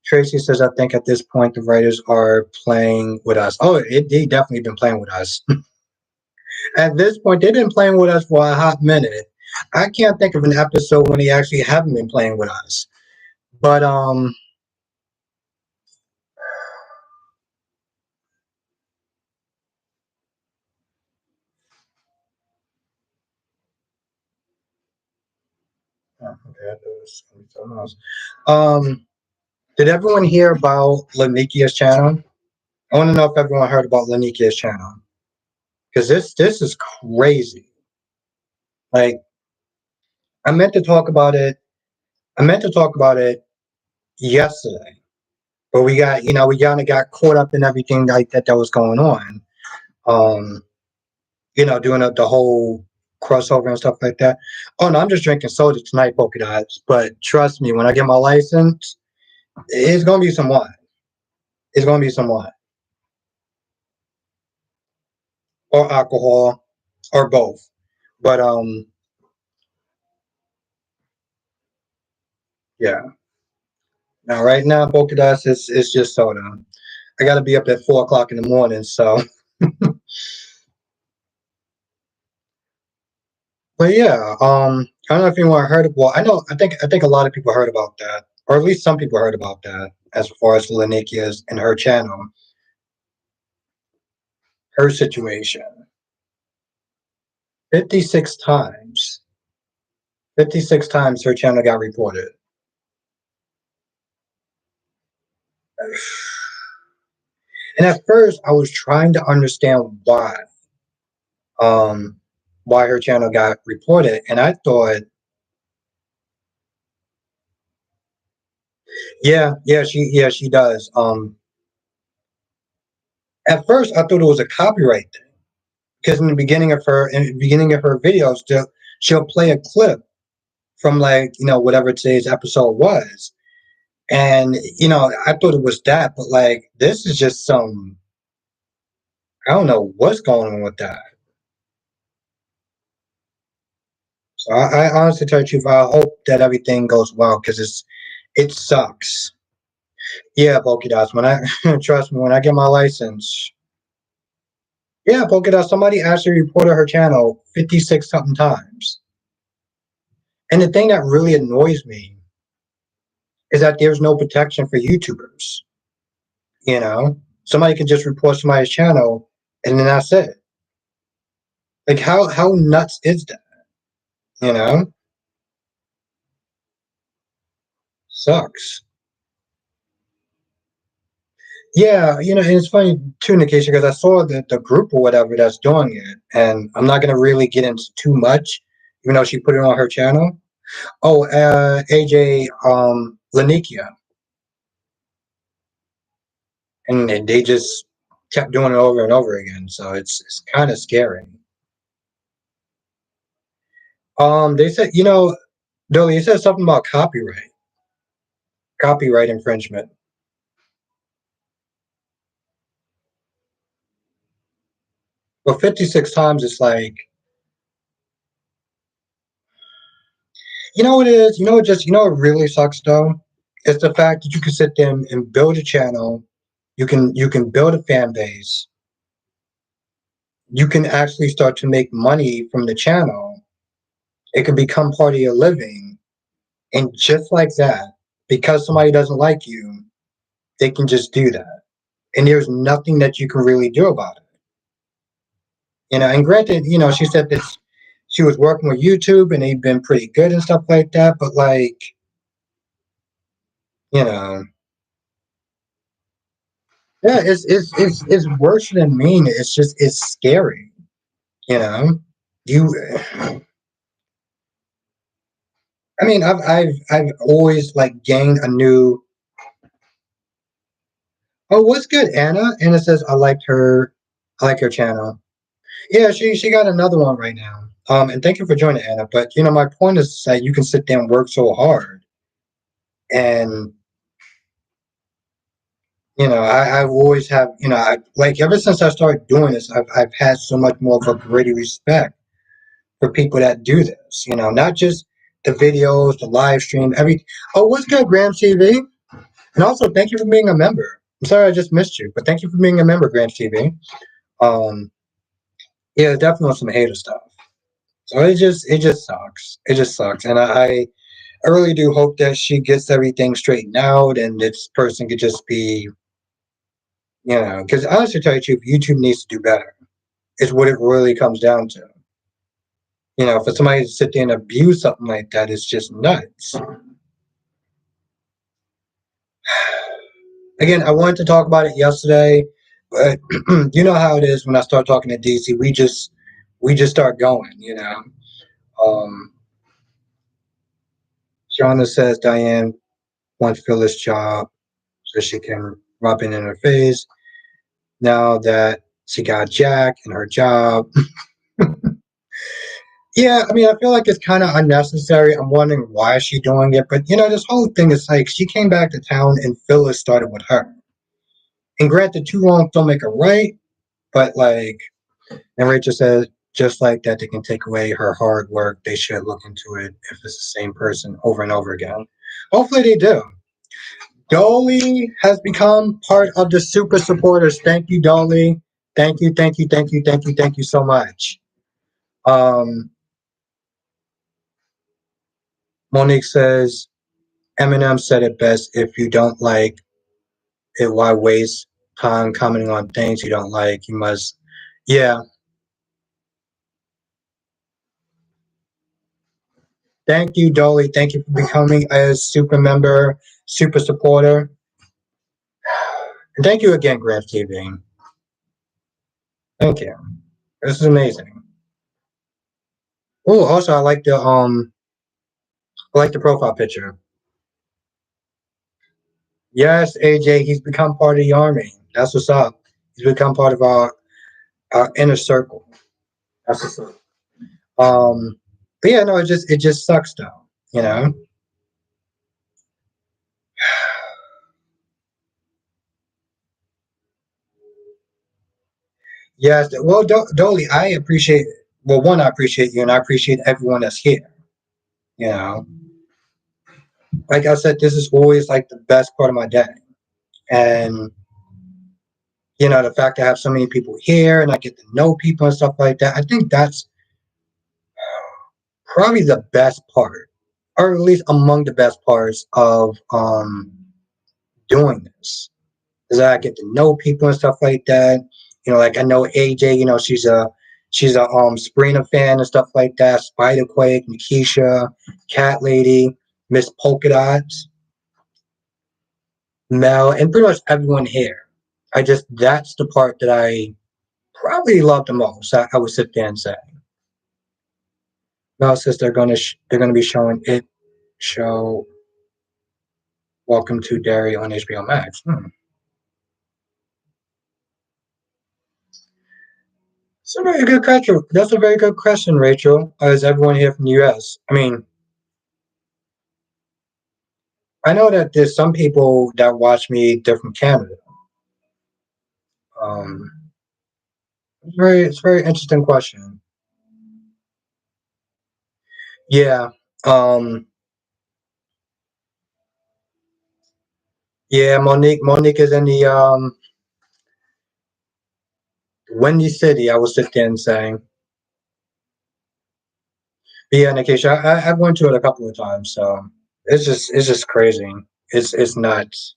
Tracy says, I think at this point the writers are playing with us. Oh, they definitely been playing with us. At this point, they've been playing with us for a hot minute. I can't think of an episode when they actually haven't been playing with us. But oh, okay, that was something else. Um, did everyone hear about Lanikia's channel? I want to know if everyone heard about Lanikia's channel because this is crazy. Like I meant to talk about it. I meant to talk about it yesterday, but we kind of got caught up in everything like that was going on. Um, doing the whole crossover and stuff like that. Oh no, I'm just drinking soda tonight, polka dots. But trust me, when I get my license, it's gonna be some wine. It's gonna be some wine or alcohol or both. But yeah. Now right now, polka dots is just soda. I got to be up at 4 o'clock in the morning, so. But yeah, I don't know if anyone heard of. Well, I know. I think a lot of people heard about that, or at least some people heard about that. As far as Lanikia's and her channel, her situation. 56 times. 56 times her channel got reported. And at first, I was trying to understand um, why her channel got reported, and I thought, yeah, she does. At first, I thought it was a copyright thing because in the beginning of her videos, she'll play a clip from like whatever today's episode was, and I thought it was that, but like this is just some I don't know what's going on with that. So I honestly tell you the truth, I hope that everything goes well because it sucks. Yeah, Polka dots. When I trust me, when I get my license, yeah, Polka dots. Somebody actually reported her channel 56 something times. And the thing that really annoys me is that there's no protection for YouTubers. Somebody can just report somebody's channel and then that's it. Like how nuts is that? You know, sucks. Yeah, and it's funny too, Nikisha, because I saw the group or whatever that's doing it, and I'm not gonna really get into too much, even though she put it on her channel. Oh, AJ Lanikia, and they just kept doing it over and over again, so it's kind of scary. They said, Dolly, you said something about copyright infringement. But 56 times, it's like, what it is? What really sucks though? It's the fact that you can sit there and build a channel, you can build a fan base, you can actually start to make money from the channel. It can become part of your living, and just like that, because somebody doesn't like you, they can just do that, and there's nothing that you can really do about it. And granted, she said that she was working with YouTube and they've been pretty good and stuff like that, but like, you know, yeah, it's worse than mean. It's scary. You know, you. I mean, I've always like gained a new. Oh, what's good, Anna? Anna says I liked her. I like her channel. Yeah, she got another one right now. And thank you for joining, Anna. But my point is that you can sit there and work so hard, and I've always have, like ever since I started doing this, I've had so much more of a greater respect for people that do this. Not just the videos, the live stream, every. Oh, what's good, Graham TV? And also, thank you for being a member. I'm sorry I just missed you, but thank you for being a member, Graham TV. Um, yeah, definitely some hater stuff. So it just sucks. It just sucks, and I really do hope that she gets everything straightened out, and this person could just be, because honestly, to tell you the truth, YouTube needs to do better. Is what it really comes down to. For somebody to sit there and abuse something like that is just nuts. Again, I wanted to talk about it yesterday, but you know how it is when I start talking to DC. We just start going. Um, Shauna says Diane wants Phyllis' job so she can rub it in her face. Now that she got Jack and her job, yeah, I mean, I feel like it's kind of unnecessary. I'm wondering why is she doing it, but this whole thing is like she came back to town and Phyllis started with her. And granted, two wrongs don't make a right, but like, and Rachel says, just like that, they can take away her hard work. They should look into it if it's the same person over and over again. Hopefully, they do. Dolly has become part of the super supporters. Thank you, Dolly. Thank you, thank you, thank you, thank you, thank you so much. Um, Monique says, Eminem said it best. If you don't like it, why waste time commenting on things you don't like? You must, yeah. Thank you, Dolly. Thank you for becoming a super member, super supporter. And thank you again, Graph TV. Thank you. This is amazing. Oh, also I like the profile picture. Yes, AJ, he's become part of the army. That's what's up. He's become part of our inner circle. That's what's up. But yeah, no, it just sucks though. You know. Yes. Well, Dolly, I appreciate. Well, one, I appreciate you, and I appreciate everyone that's here. You know, like I said, this is always like the best part of my day, and the fact I have so many people here, and I get to know people and stuff like that. I think that's probably the best part, or at least among the best parts of doing this, is that I get to know people and stuff like that. Like I know AJ. She's a Sabrina fan and stuff like that. Spiderquake, Nikisha, Cat Lady, Miss Polka Dots, Mel, and pretty much everyone here. That's the part that I probably love the most. I would sit there and say. Mel says they're gonna be showing it show Welcome to Derry on HBO Max. That's a very good question. That's a very good question, Rachel. Is everyone here from the U.S.? I mean, I know that there's some people that watch me. They're from Canada. Um, it's a very interesting question. Yeah. Um, yeah. Monique is in the Windy City. I was sit there and saying, but yeah, Nikisha, I've went to it a couple of times, so it's just crazy. It's nuts.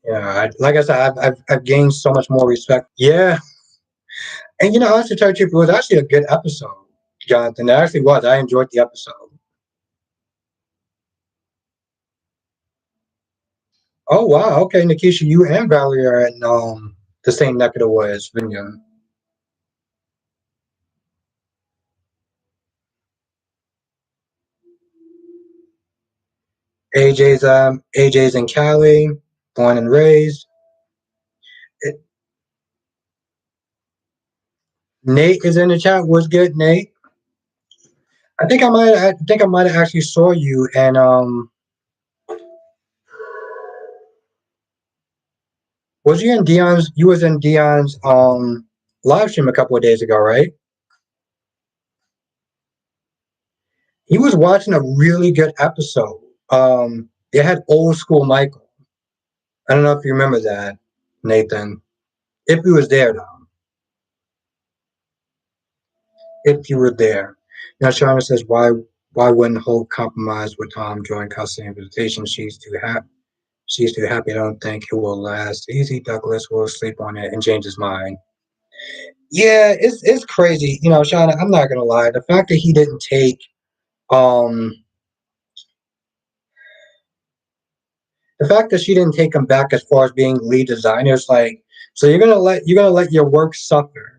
Yeah, like I said, I've gained so much more respect. Yeah, and honestly, to tell you the truth, it was actually a good episode, Jonathan. It actually was. I enjoyed the episode. Oh wow, okay, Nikisha, you and Valerie are in the same neck of the woods, Virginia. AJ's in Cali, born and raised. It, Nate is in the chat. What's good, Nate? I think I might have actually saw you, and was you in Dion's? You was in Dion's live stream a couple of days ago, right? He was watching a really good episode. They had old school Michael. I don't know if you remember that, Nathan. If he was there, though. if you were there. Now Shauna says, why wouldn't Hope compromise with Tom during custody and visitation? She's too happy. I don't think it will last. Easy Douglas will sleep on it and change his mind. Yeah, it's crazy. Shauna, I'm not gonna lie. The fact that he didn't take um the fact that she didn't take him back as far as being lead designer is like, so you're gonna let your work suffer.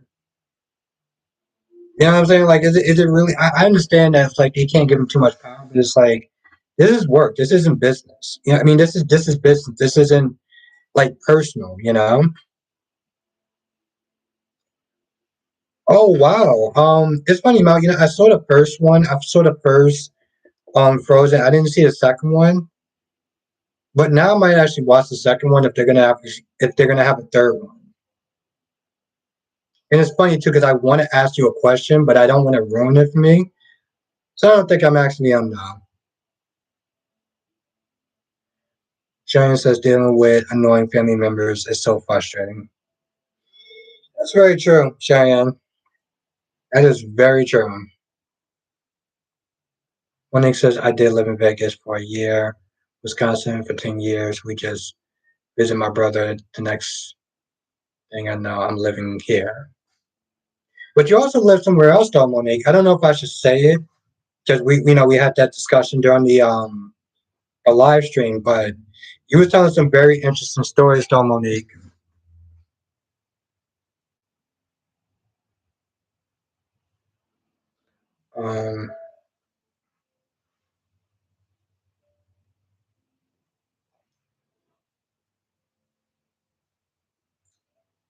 You know what I'm saying? Like, is it really? I understand that it's like they can't give him too much power, but it's like this is work. This isn't business. I mean, this is business. This isn't like personal. Oh wow. It's funny, Mal. I saw the first one. I saw the first Frozen. I didn't see the second one, but now I might actually watch the second one if they're gonna have a third one. And it's funny too because I want to ask you a question, but I don't want to ruin it for me. So I don't think I'm actually on now. Sharon says dealing with annoying family members is so frustrating. That's very true, Cheyenne. That is very true. Nick says I did live in Vegas for a year, Wisconsin for 10 years. We just visit my brother. The next thing I know, I'm living here. But you also live somewhere else, though, Monique. I don't know if I should say it because we had that discussion during the a live stream, but you were telling some very interesting stories, though, Monique. Um,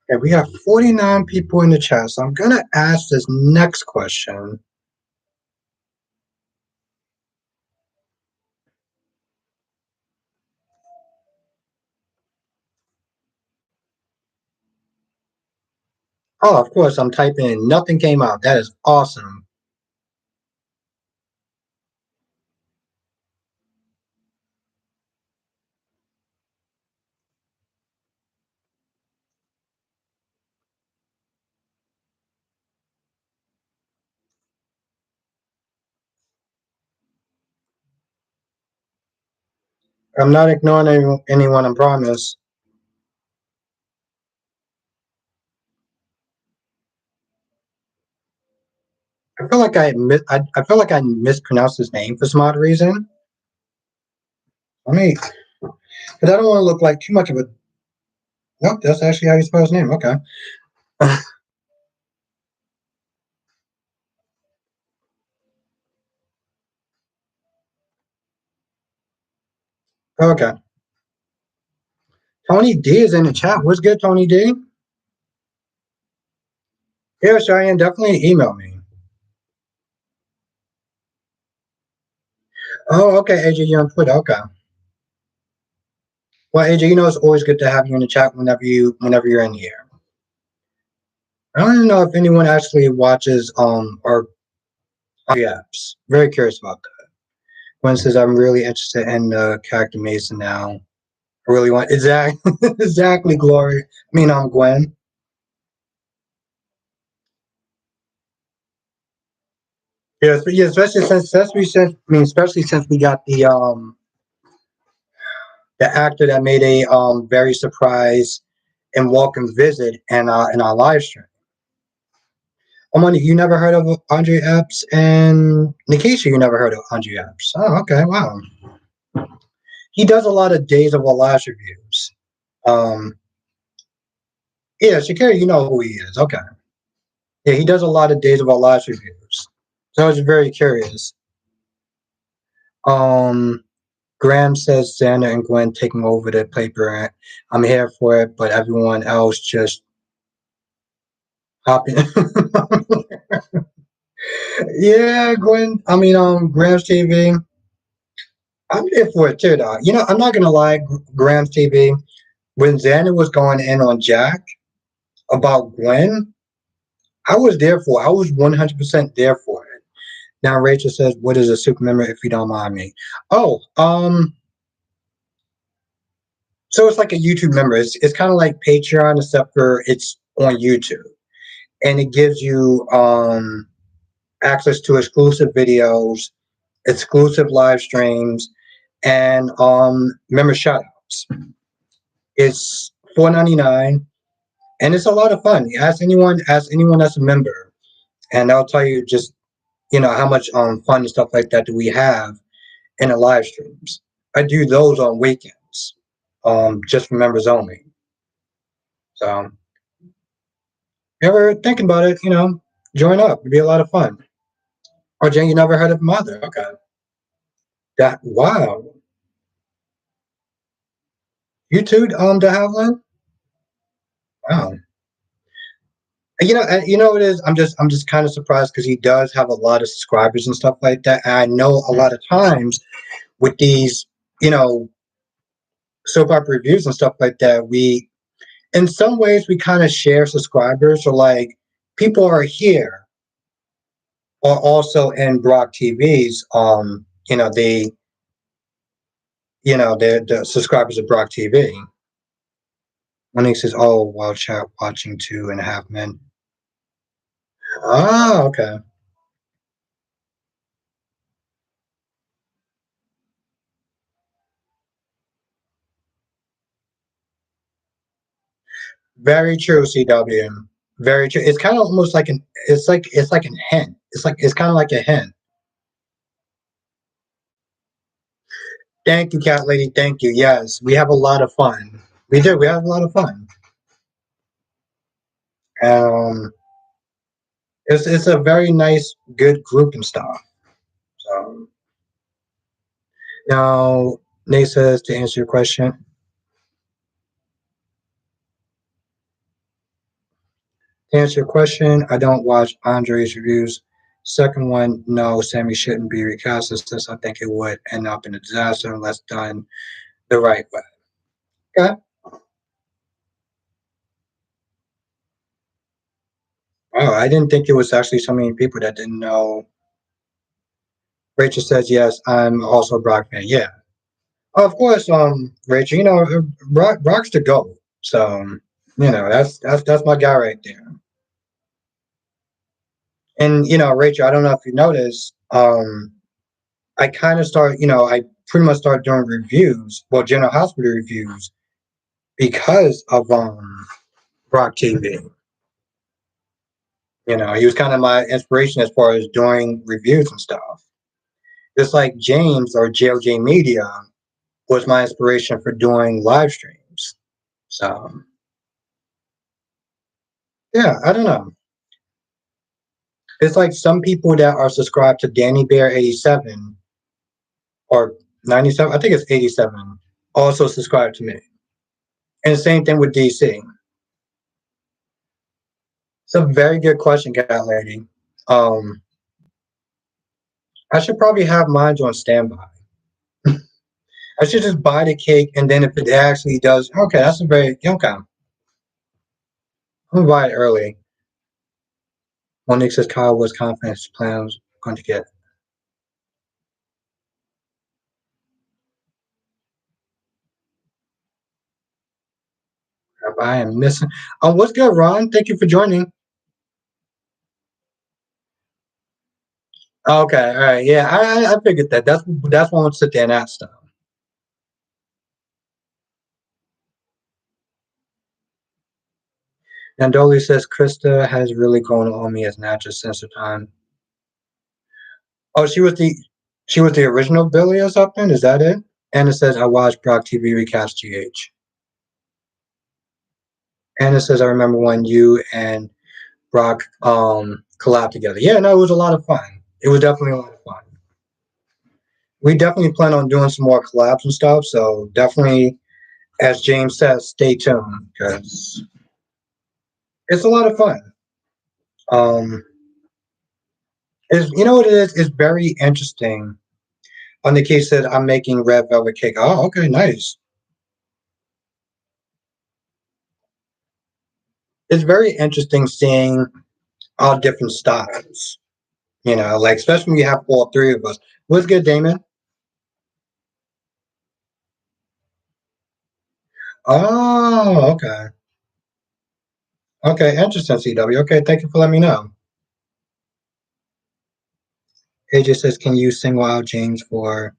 okay, we have 49 people in the chat, so I'm gonna ask this next question. Oh, of course, I'm typing in. Nothing came out. That is awesome. I'm not ignoring anyone, I promise. I feel like I mispronounced his name for some odd reason. Let me, because I don't want to look like too much of a. Nope, that's actually how you spell his name. Okay. Okay. Tony D is in the chat. What's good, Tony D? Yeah, Cheyenne, definitely email me. Oh, okay, AJ, you're on Twitter. Okay. Well, AJ, it's always good to have you in the chat whenever you're in here. I don't even know if anyone actually watches our apps. Very curious about that. Gwen says I'm really interested in the character Mason now. I really want exactly exactly Glory. Gwen. Yeah, especially since we got the actor that made a very surprise and welcome visit in our live stream. Amanda, you never heard of Andre Epps, and Nikisha, you never heard of Andre Epps. Oh, okay, wow. He does a lot of Days of Our Lives reviews. Um, yeah, Shakira, you know who he is. Okay. Yeah, he does a lot of Days of Our Lives reviews. So I was very curious. Um, Graham says Xander and Gwen taking over the paper. I'm here for it, but everyone else just hopping. Yeah, Gwen. Graham's TV. I'm there for it too, though. I'm not gonna lie, Graham's TV. When Xander was going in on Jack about Gwen, I was there for. I was 100% there for it. Now Rachel says, "What is a super member? If you don't mind me." Oh, so it's like a YouTube member. It's kind of like Patreon, except for it's on YouTube, and it gives you access to exclusive videos, exclusive live streams, and member shoutouts. It's $4.99, and it's a lot of fun. Ask anyone that's a member, and they'll tell you just how much fun and stuff like that do we have in the live streams. I do those on weekends, just for members only. So, if you ever thinking about it, join up. It'd be a lot of fun. Oh, Jane, you never heard of Mother? Okay. That wow. You too, De Havilland? Wow. What it is. I'm just kind of surprised because he does have a lot of subscribers and stuff like that. And I know a lot of times with these, you know, soap opera reviews and stuff like that, in some ways, we kind of share subscribers. So like, people are here are also in Brock TV's. They're the subscribers of Brock TV. When he says, "Oh, while chat watching 2.5 men." Ah, okay. Very true, CW. Very true. It's kind of almost like it's like an hint. It's kind of like a hint. Thank you, cat lady. Thank you. Yes, we have a lot of fun. We do. We have a lot of fun. Um, it's a very nice, good group and stuff. So now, Nate says to answer your question. To answer your question, I don't watch Andre's reviews. Second one, no, Sammy shouldn't be recast since I think it would end up in a disaster unless done the right way. Okay. Oh, I didn't think it was actually so many people that didn't know. Rachel says yes. I'm also a Brock fan. Yeah, of course. Rachel, Brock's the GOAT. So that's my guy right there. And Rachel, I don't know if you noticed. I kind of started. I pretty much started doing reviews, well, General Hospital reviews, because of Brock TV. He was kind of my inspiration as far as doing reviews and stuff. Just like James or JLJ Media was my inspiration for doing live streams. So yeah, I don't know. It's like some people that are subscribed to Danny Bear 87 or 97, I think it's 87, also subscribe to me. And the same thing with DC. It's a very good question, cat lady. Um, I should probably have mine on standby. I should just buy the cake, and then if it actually does, okay, that's a very okay. I'm gonna buy it early. Monique says Kyle was confident his plan was going to get. I am missing. What's good, Ron? Thank you for joining. Okay, all right, yeah, I figured that. That's why I want to sit there and ask stuff. Nandoli says Krista has really grown on me as an actress since the time. Oh, she was the original Billy or something. Is that it? Anna says I watched Brock TV recast GH. Anna says I remember when you and Brock collabed together. Yeah, no, it was a lot of fun. It was definitely a lot of fun. We definitely plan on doing some more collabs and stuff. So definitely, as James says, stay tuned because it's a lot of fun. Um, what it is? It's very interesting. On the case that I'm making red velvet cake. Oh, okay, nice. It's very interesting seeing all different styles. Like especially when you have all three of us. What's good, Damon? Oh, okay. Okay, interesting, CW. Okay, thank you for letting me know. AJ says, "Can you single out James for?"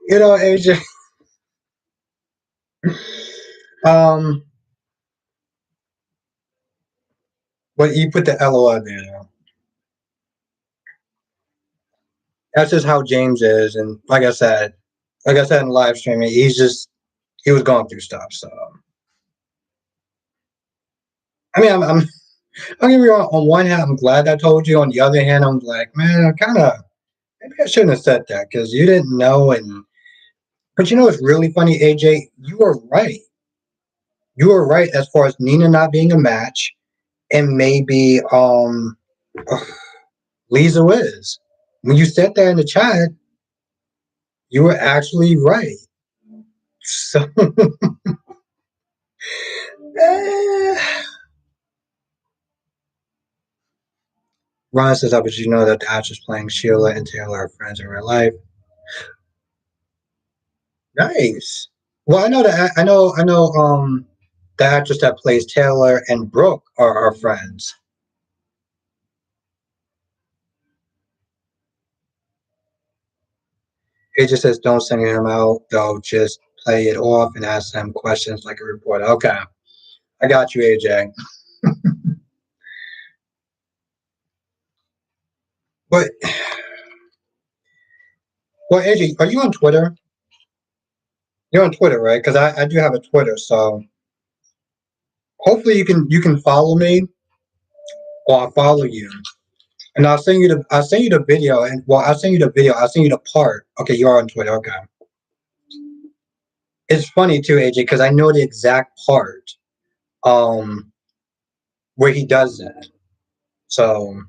AJ. Um, but you put the LOL there. Though. That's just how James is, and like I said in the live streaming, he was going through stuff. So I mean, I'm gonna be wrong. On one hand, I'm glad I told you. On the other hand, I'm like, man, maybe I shouldn't have said that because you didn't know. But it's really funny, AJ. You were right. You were right as far as Nina not being a match, and maybe Lisa is. When you said that in the chat, you were actually right. So, eh. Ron says, "How but you know that the actress playing Sheila and Taylor are friends in real life?" Nice. Well, I know that I know. The actress that plays Taylor and Brooke are friends. It just says, "Don't sing him out, though. Just play it off and ask them questions like a reporter." Okay, I got you, AJ. But well, AJ, are you on Twitter? You're on Twitter, right? Because I do have a Twitter, so hopefully you can follow me or I'll follow you. And I'll send you the video and well I'll send you the video. I'll send you the part. Okay, you are on Twitter. Okay. It's funny too, AJ, because I know the exact part um where he does that. So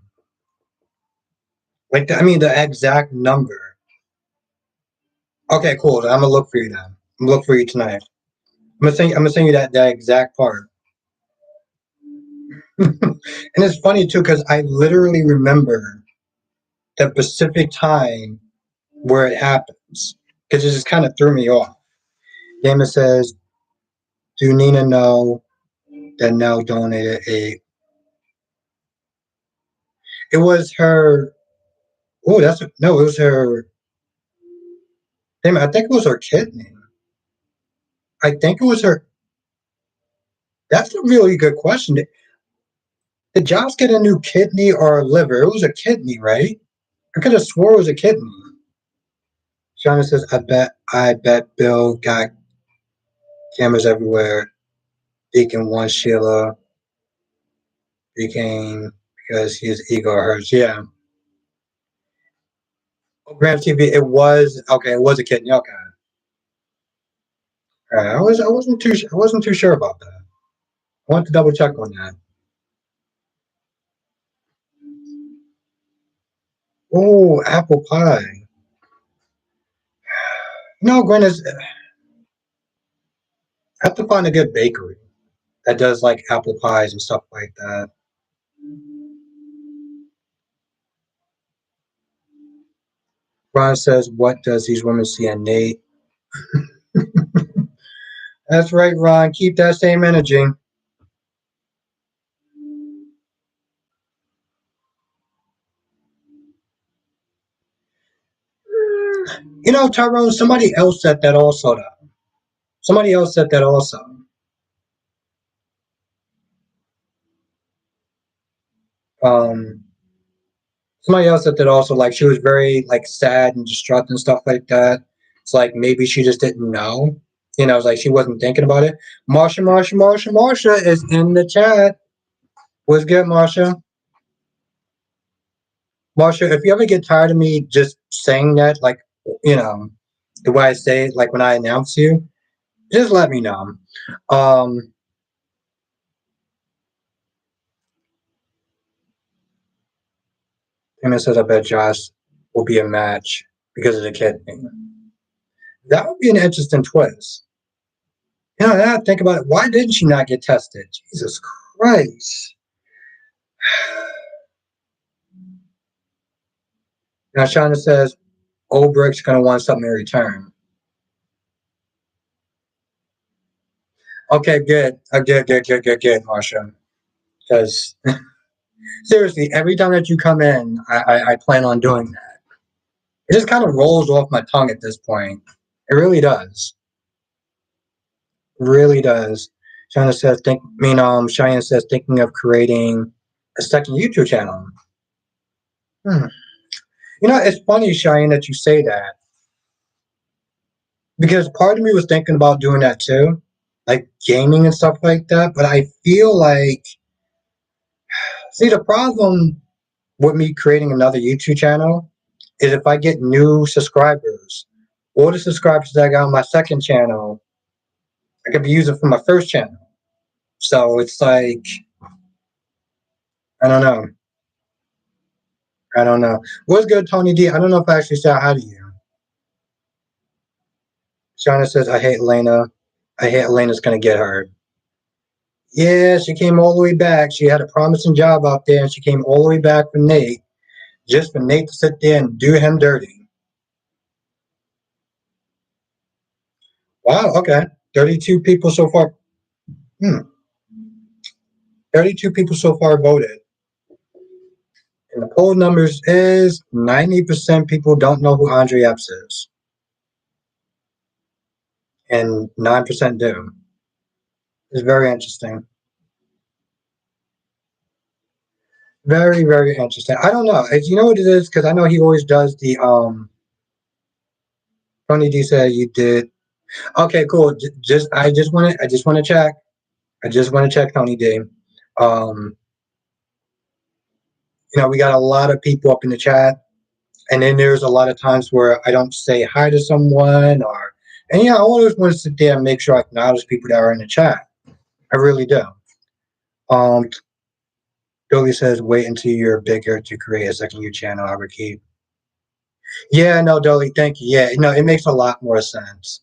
like the exact number. Okay, cool. I'm gonna look for you then. I'm gonna look for you tonight. I'm gonna send you that exact part. And it's funny too, because I literally remember the specific time where it happens. Because it just kind of threw me off. Damon says, "Do Nina know that Nell donated a?" It was her. Oh, no. It was her. Damn, I think it was her kidney. I think it was her. That's a really good question. Did Josh get a new kidney or a liver? It was a kidney, right? I could have swore it was a kidney. Shauna says, I bet Bill got cameras everywhere. Deacon wants Sheila became because his ego hurts. Yeah. Oh, Graham TV. It was okay. It was a kidney. Okay. I wasn't too sure about that. I want to double check on that. Oh, apple pie. No, Gwen, I have to find a good bakery that does like apple pies and stuff like that. Ron says, "What does these women see in Nate?" That's right, Ron. Keep that same energy. Tyrone, somebody else said that also, though. Somebody else said that also. Um, Somebody else said that also, like, she was very, like, sad and distraught and stuff like that. It's like maybe she just didn't know. It's like she wasn't thinking about it. Marsha is in the chat. What's good, Marsha? Marsha, if you ever get tired of me just saying that, like, you know, the way I say it, like when I announce you, just let me know. Um, Emma says, "I bet Josh will be a match because of the kidney." That would be an interesting twist. Now I think about it. Why didn't she not get tested? Jesus Christ. Now Shauna says, Obrick's going to want something in return. Okay, good. Good, Marsha. Because seriously, every time that you come in, I plan on doing that. It just kind of rolls off my tongue at this point. It really does. Really does. Cheyenne says thinking of creating a second YouTube channel. Hmm. You know, it's funny, Cheyenne, that you say that because part of me was thinking about doing that too, like gaming and stuff like that. But I feel like, see, the problem with me creating another YouTube channel is if I get new subscribers or the subscribers that I got on my second channel, I could be using for my first channel. So it's like, I don't know. I don't know. What's good, Tony D? I don't know if I actually said hi to you. Shauna says, I hate Elena. I hate Elena's going to get her. Yeah, she came all the way back. She had a promising job out there, and she came all the way back for Nate, just for Nate to sit there and do him dirty. Wow, okay. 32 people so far. Hmm. 32 people so far voted. And the poll numbers is 90% people don't know who Andre Epps is. And 9% do. It's very interesting. Very, very interesting. I don't know. You know what it is? Because I know he always does the Tony D said you did. Okay, cool. Just I just want to check. I just want to check Tony D. Um, we got a lot of people up in the chat, and then there's a lot of times where I don't say hi to someone, and I always want to sit there and make sure I acknowledge people that are in the chat. I really do. Um, Billy says, wait until you're bigger to create a second YouTube channel. I would keep. Yeah, no, Dolly, thank you. Yeah, no, it makes a lot more sense.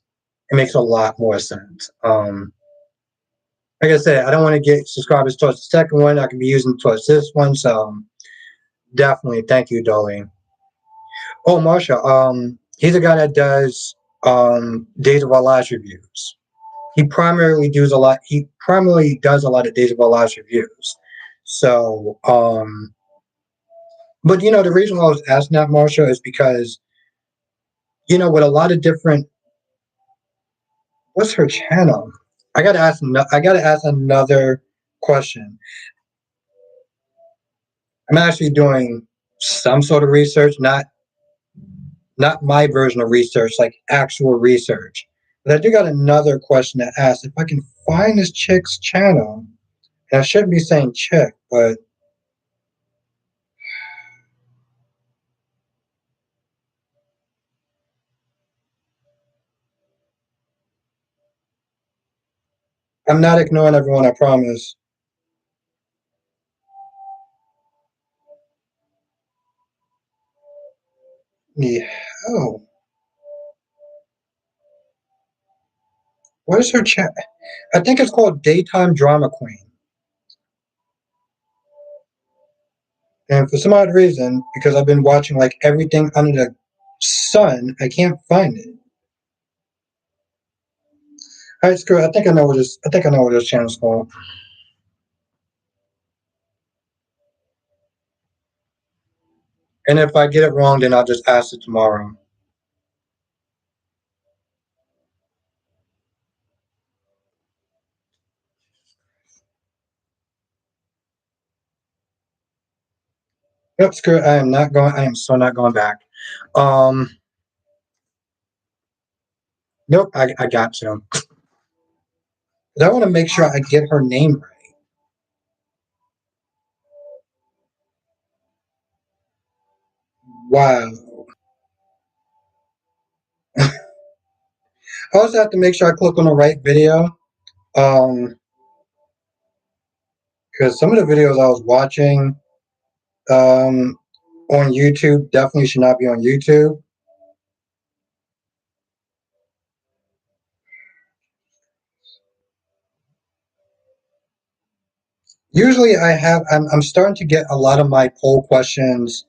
It makes a lot more sense. Like I said, I don't want to get subscribers towards the second one. I can be using towards this one. So definitely, thank you, Dolly. Oh, Marsha, he's a guy that does Days of Our Lives reviews. He primarily does a lot of Days of Our Lives reviews. So, but the reason why I was asking that, Marsha, is because with a lot of different. What's her channel? I gotta ask. I gotta ask another question. I'm actually doing some sort of research, not my version of research, like actual research. But I do got another question to ask. If I can find this chick's channel, and I shouldn't be saying chick, but I'm not ignoring everyone, I promise. Yeah. Oh, what is her chat? I think it's called Daytime Drama Queen. And for some odd reason, because I've been watching like everything under the sun, I can't find it. All right, screw it. I think I know what this. I think I know what this channel's called. And if I get it wrong, then I'll just ask it tomorrow. Yep, screw it. I am not going. I am so not going back. Um, nope. I got to. 'Cause I want to make sure I get her name right. Wow. I also have to make sure I click on the right video. Um, because some of the videos I was watching, um, on YouTube definitely should not be on YouTube. Usually, I'm starting to get a lot of my poll questions.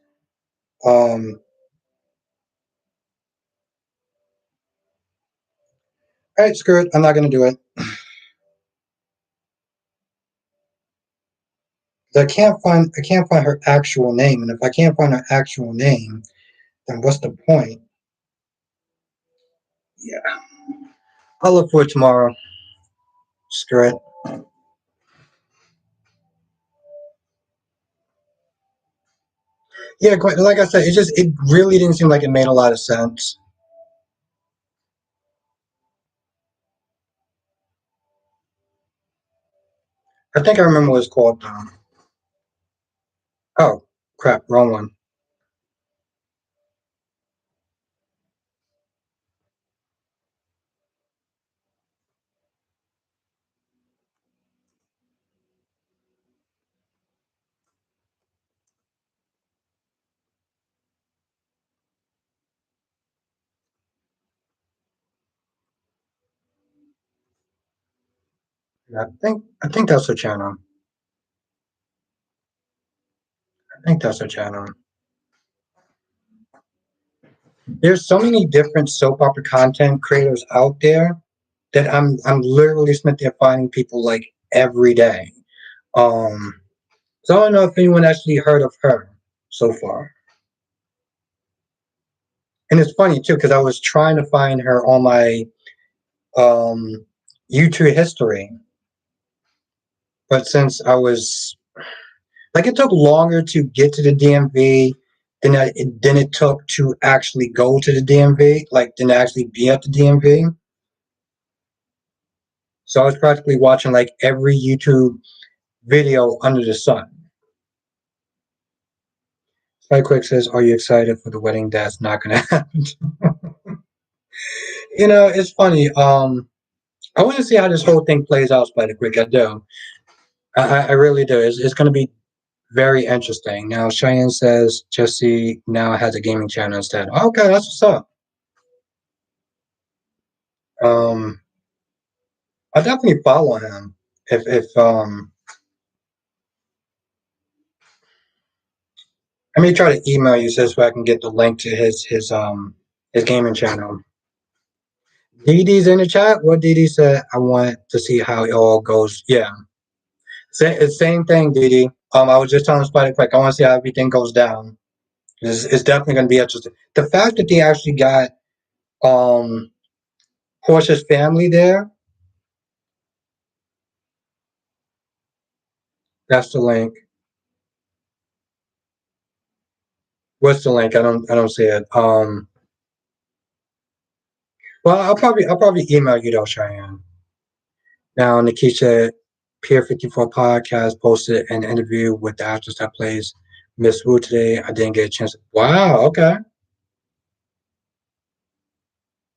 All right, screw it. I'm not going to do it. I can't find her actual name, and if I can't find her actual name, then what's the point? Yeah, I'll look for it tomorrow. Screw it. Yeah, like I said, it really didn't seem like it made a lot of sense. I think I remember what it's called though. Oh crap, wrong one. I think that's her channel. I think that's her channel. There's so many different soap opera content creators out there that I'm literally spent there finding people like every day. Um, so I don't know if anyone actually heard of her so far. And it's funny too because I was trying to find her on my um, YouTube history, but since I was like, it took longer to get to the DMV than it took to actually go to the DMV, like than to actually be at the DMV. So I was practically watching like every YouTube video under the sun. Spy Quick says, "Are you excited for the wedding that's not going to happen?" It's funny. I want to see how this whole thing plays out, Spider Quick. I do. I really do. It's going to be very interesting. Now, Cheyenne says Jesse now has a gaming channel instead. Okay, that's what's up. Um, I'll definitely follow him. If let me try to email you so I can get the link to his gaming channel. Dee Dee's in the chat. What Dee Dee said, I want to see how it all goes. Yeah, same thing, Dee Dee. I was just telling Spider Quick, I want to see how everything goes down. It's definitely going to be interesting. The fact that they actually got um Portia's family there, that's the link. What's the link? I don't see it. Well, I'll probably email you though, Cheyenne. Now, Nikisha Pier 54 podcast posted an interview with the actress that plays Miss Wu today. I didn't get a chance. Wow. Okay.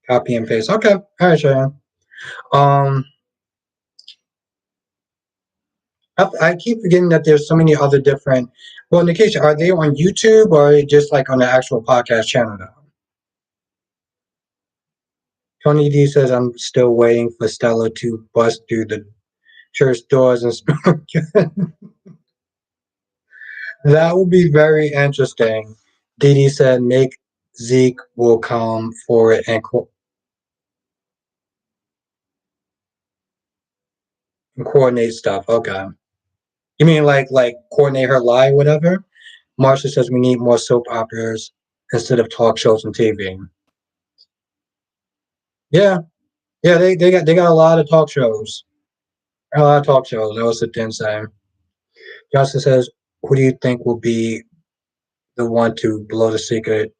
Copy and paste. Okay. All right, Cheyenne. Um, I keep forgetting that there's so many other different. Well, Nikisha, are they on YouTube or are they just like on the actual podcast channel now? Tony D says I'm still waiting for Stella to bust through the church doors and that would be very interesting. Didi said, "Make Zeke will come for it and coordinate stuff." Okay, you mean like coordinate her lie, whatever? Marsha says we need more soap operas instead of talk shows and TV. Yeah, yeah, they got a lot of talk shows. A lot of talk shows. I was sit there and say. Johnson says, "Who do you think will be the one to blow the secret?"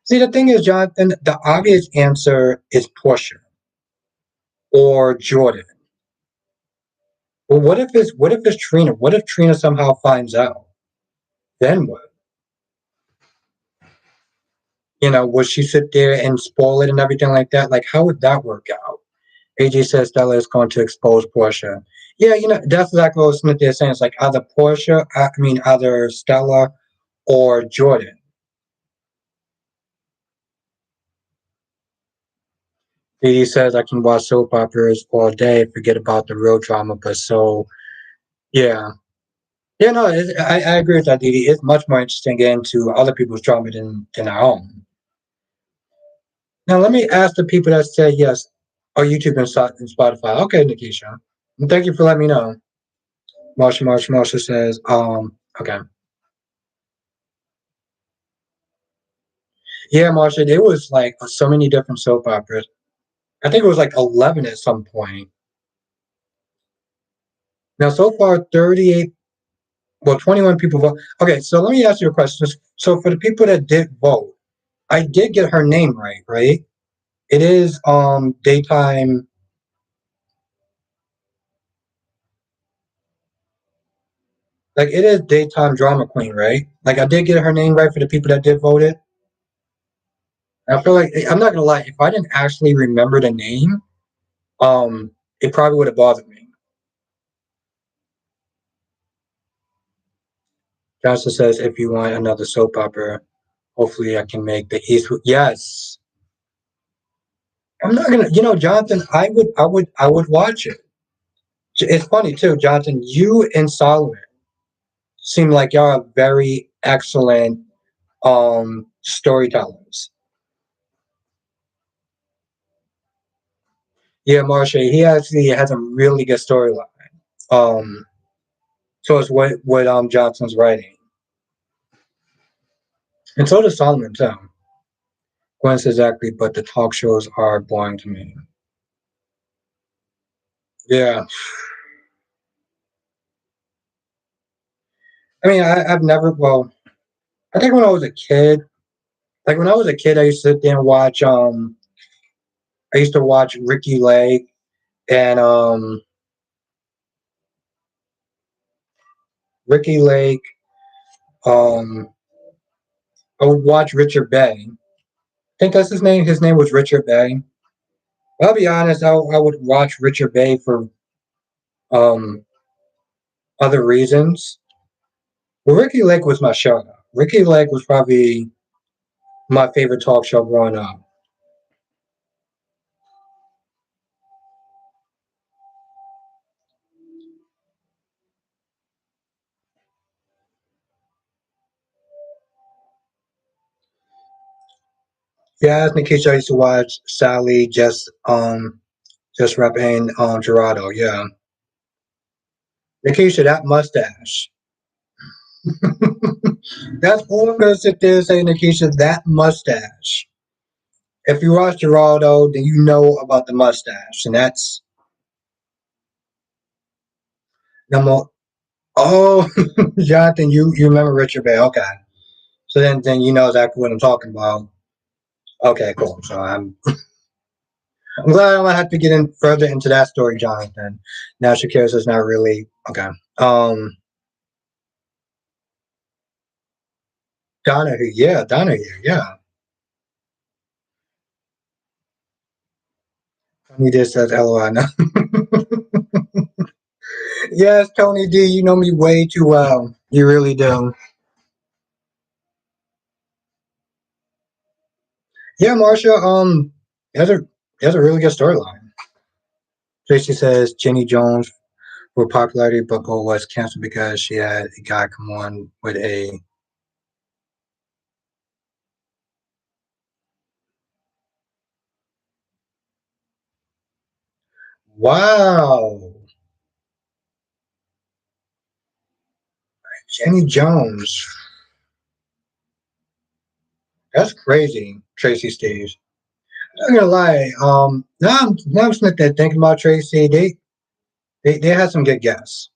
See, the thing is, Jonathan, the obvious answer is Portia or Jordan. Well, what if it's Trina? What if Trina somehow finds out? Then what? Would she sit there and spoil it and everything like that? Like, how would that work out? AJ says Stella is going to expose Portia. Yeah, that's exactly what Smith is saying. It's like either Portia, I mean, either Stella or Jordan. AJ says I can watch soap operas all day, forget about the real drama. But so, yeah. Yeah, no, I agree with that, Didi. It's much more interesting getting into other people's drama than our own. Now, let me ask the people that said yes, are YouTube and Spotify. Okay, Nikisha. Thank you for letting me know. Marsha says, okay. Yeah, Marsha, there was like so many different soap operas. I think it was like 11 at some point. Now, so far, 38, well, 21 people vote. Okay, so let me ask you a question. So for the people that did vote, I did get her name right, right? It is daytime, like it is daytime drama queen, right? Like I did get her name right for the people that did vote it. I feel like I'm not gonna lie, if I didn't actually remember the name, it probably would have bothered me. Johnson says, if you want another soap opera, hopefully I can make the Eastwood. Yes, I'm not gonna. You know, Jonathan, I would watch it. It's funny too, Jonathan. You and Solomon seem like y'all are very excellent storytellers. Yeah, Marsha, he actually has a really good storyline. Um, so it's what Johnson's writing, and so does Solomon too. Gwen says exactly, but the talk shows are boring to me. Yeah, I mean, I've never. Well, I think when I was a kid, like when I was a kid, I used to sit there and watch. I used to watch Ricky Lake and Ricky Lake. Um, I would watch Richard Bay. I think that's his name. His name was Richard Bay. I'll be honest. I would watch Richard Bay for um other reasons. Well, Ricky Lake was my show. Ricky Lake was probably my favorite talk show growing up. Yeah, Nikisha, I used to watch Sally, just repping Gerardo. Yeah, Nikisha, that mustache. That's all I'm gonna sit there and say, Nikisha, that mustache. If you watch Geraldo, then you know about the mustache, and that's number. Oh, Jonathan, you remember Richard Bay? Okay, so then you know exactly what I'm talking about. Okay, cool. So I'm glad I don't have to get in further into that story, Jonathan. Now Shakira says not really okay. Um, Donahue, yeah, Donahue, yeah. Tony just says LOL. No. Yes, Tony D, you know me way too well. You really do. Yeah, Marsha, has a really good storyline. Tracy says Jenny Jones for popularity, but Bo was canceled because she had a guy come on with a wow. Jenny Jones. That's crazy, Tracy Steves. I'm not gonna lie. Now I'm sitting there thinking about Tracy. They had some good guests,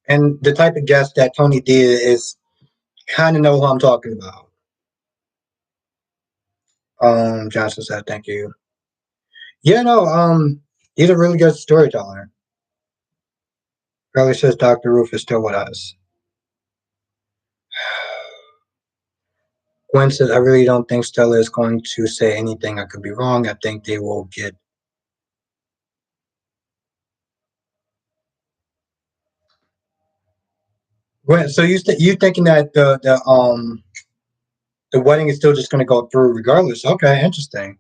and the type of guest that Tony did is kind of know who I'm talking about. Johnson said, "Thank you." Yeah, no. He's a really good storyteller. Curly says Dr. Roof is still with us. Gwen says, "I really don't think Stella is going to say anything. I could be wrong. I think they will get." Gwen, so you thinking that the wedding is still just going to go through regardless? Okay, interesting.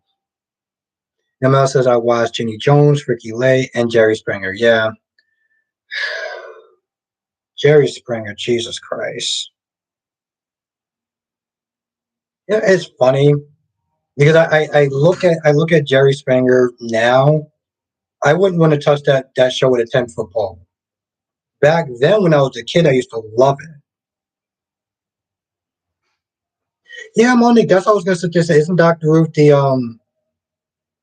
Mel says I watched Jenny Jones, Ricky Lay, and Jerry Springer. Yeah, Jerry Springer. Jesus Christ. Yeah, it's funny because I look at Jerry Springer now. I wouldn't want to touch that show with a 10-foot pole. Back then, when I was a kid, I used to love it. Yeah, Monique, that's what I was gonna suggest. Isn't Dr. Ruth the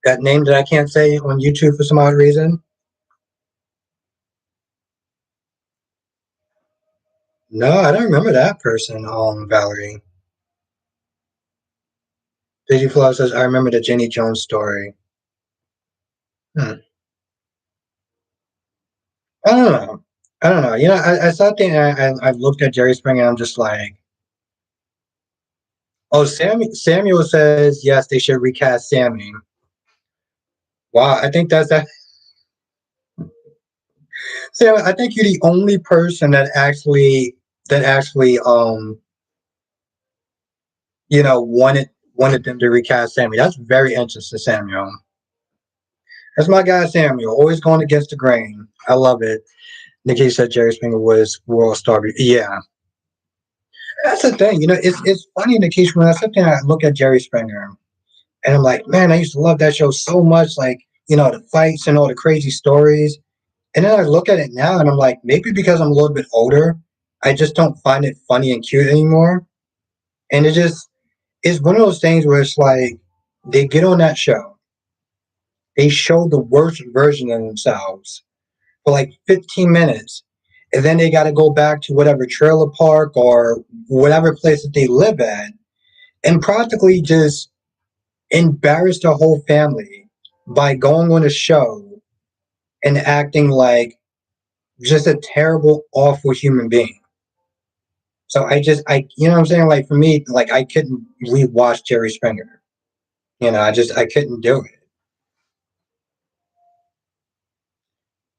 that name that I can't say on YouTube for some odd reason? No, I don't remember that person. Valerie. Did you Flaw says I remember the Jenny Jones story. Hmm. I don't know. I don't know. I saw thing. I looked at Jerry Springer and I'm just like, oh, Samuel says yes, they should recast Sammy. Wow, I think that's that. Sam, I think you're the only person that actually wanted them to recast Sammy. That's very interesting, Samuel. That's my guy, Samuel. Always going against the grain. I love it. Nikki said Jerry Springer was world star. Yeah, that's the thing. It's funny, Nikki, when I sit there and I look at Jerry Springer, and I'm like, man, I used to love that show so much. Like, the fights and all the crazy stories. And then I look at it now, and I'm like, maybe because I'm a little bit older, I just don't find it funny and cute anymore. And it's one of those things where it's like they get on that show, they show the worst version of themselves for like 15 minutes, and then they got to go back to whatever trailer park or whatever place that they live at, and practically just embarrass the whole family by going on a show and acting like just a terrible, awful human being. So you know what I'm saying? Like for me, like I couldn't rewatch Jerry Springer. I couldn't do it.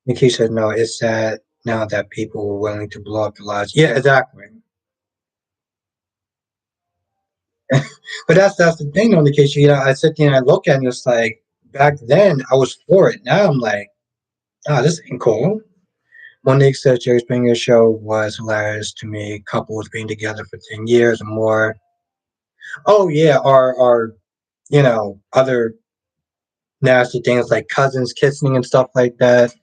Nikki said, no, it's sad now that people were willing to blow up the lives. Yeah, exactly. But that's the thing on the case. I sit there and I look at it and it's like back then I was for it. Now I'm like, oh, this ain't cool. Monique said Jerry Springer's show was hilarious to me. Couples being together for 10 years or more. Oh yeah, or other nasty things like cousins kissing and stuff like that.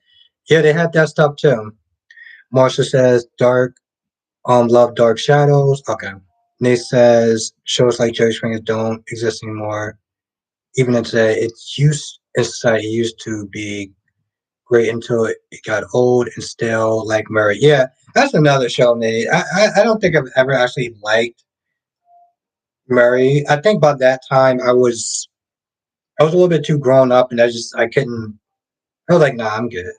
Yeah, they had that stuff too. Marsha says dark love dark shadows. Okay. Nate says shows like Jerry Springer don't exist anymore. Even in today, it's used in society it used to be great until it got old and stale like Murray. Yeah, that's another show, Nate. I don't think I've ever actually liked Murray. I think by that time I was a little bit too grown up and I couldn't I was like, nah, I'm good.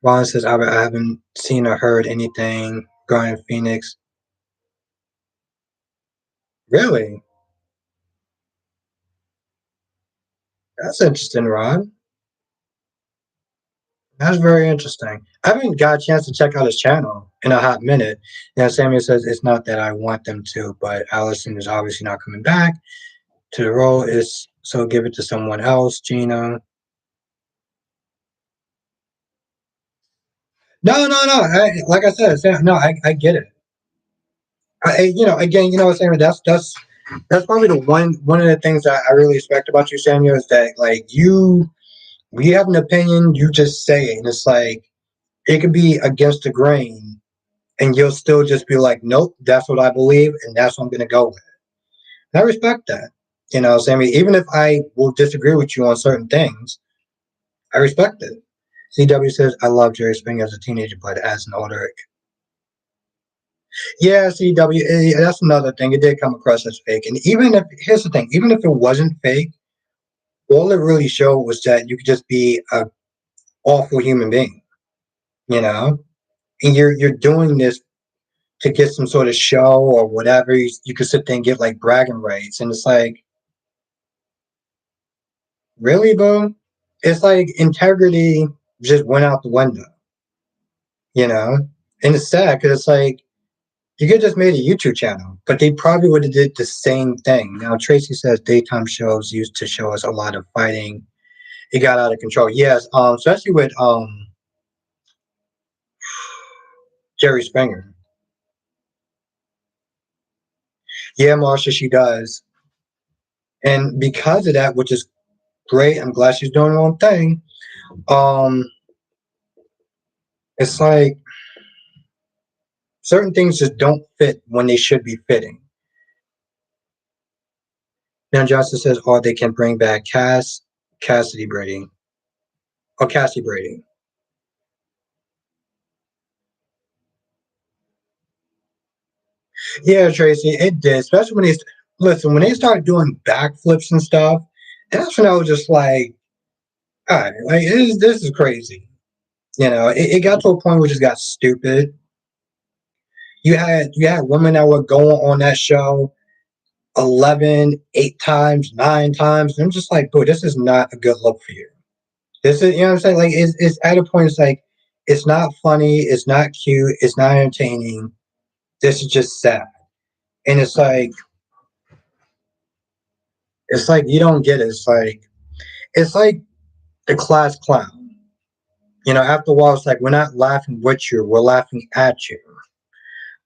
Ron says I haven't seen or heard anything going Phoenix. Really? That's interesting, Ron. That's very interesting. I haven't got a chance to check out his channel in a hot minute. Samuel says it's not that I want them to, but Allison is obviously not coming back to the role. Is so give it to someone else, Gina. No, no, no. Like I said, no, I get it. Again, Samuel, that's probably the one of the things that I really respect about you, Samuel, is that like we have an opinion, you just say it, and it's like it could be against the grain, and you'll still just be like, nope, that's what I believe, and that's what I'm gonna go with. And I respect that. Sammy, even if I will disagree with you on certain things, I respect it. CW says, I love Jerry Springer as a teenager, but as an older. Yeah, CW, that's another thing. It did come across as fake. And here's the thing, even if it wasn't fake, all it really showed was that you could just be a awful human being, you know? And you're doing this to get some sort of show or whatever. You could sit there and get like bragging rights. And it's like, really, bro? It's like integrity just went out the window, you know? And it's sad because it's like you could just made a YouTube channel, but they probably would have did the same thing. Now Tracy says daytime shows used to show us a lot of fighting. It got out of control. Yes, especially with Jerry Springer. Yeah, Marsha, she does. And because of that, which is Great. I'm glad she's doing her own thing. Um, it's like certain things just don't fit when they should be fitting. Now Johnson says, "Oh, they can bring back Cassidy Brady, or Cassie Brady." Yeah, Tracy, it did. Especially when when they started doing backflips and stuff. That's when I was just like, all right, like this is crazy. It got to a point where it just got stupid. You had women that were going on that show 11, 8 times, 9 times. And I'm just like, bro, this is not a good look for you. This is, you know what I'm saying? Like, it's at a point, it's like, it's not funny, it's not cute, it's not entertaining. This is just sad. And it's like you don't get it. It's like the class clown. After a while, it's like we're not laughing with you, we're laughing at you.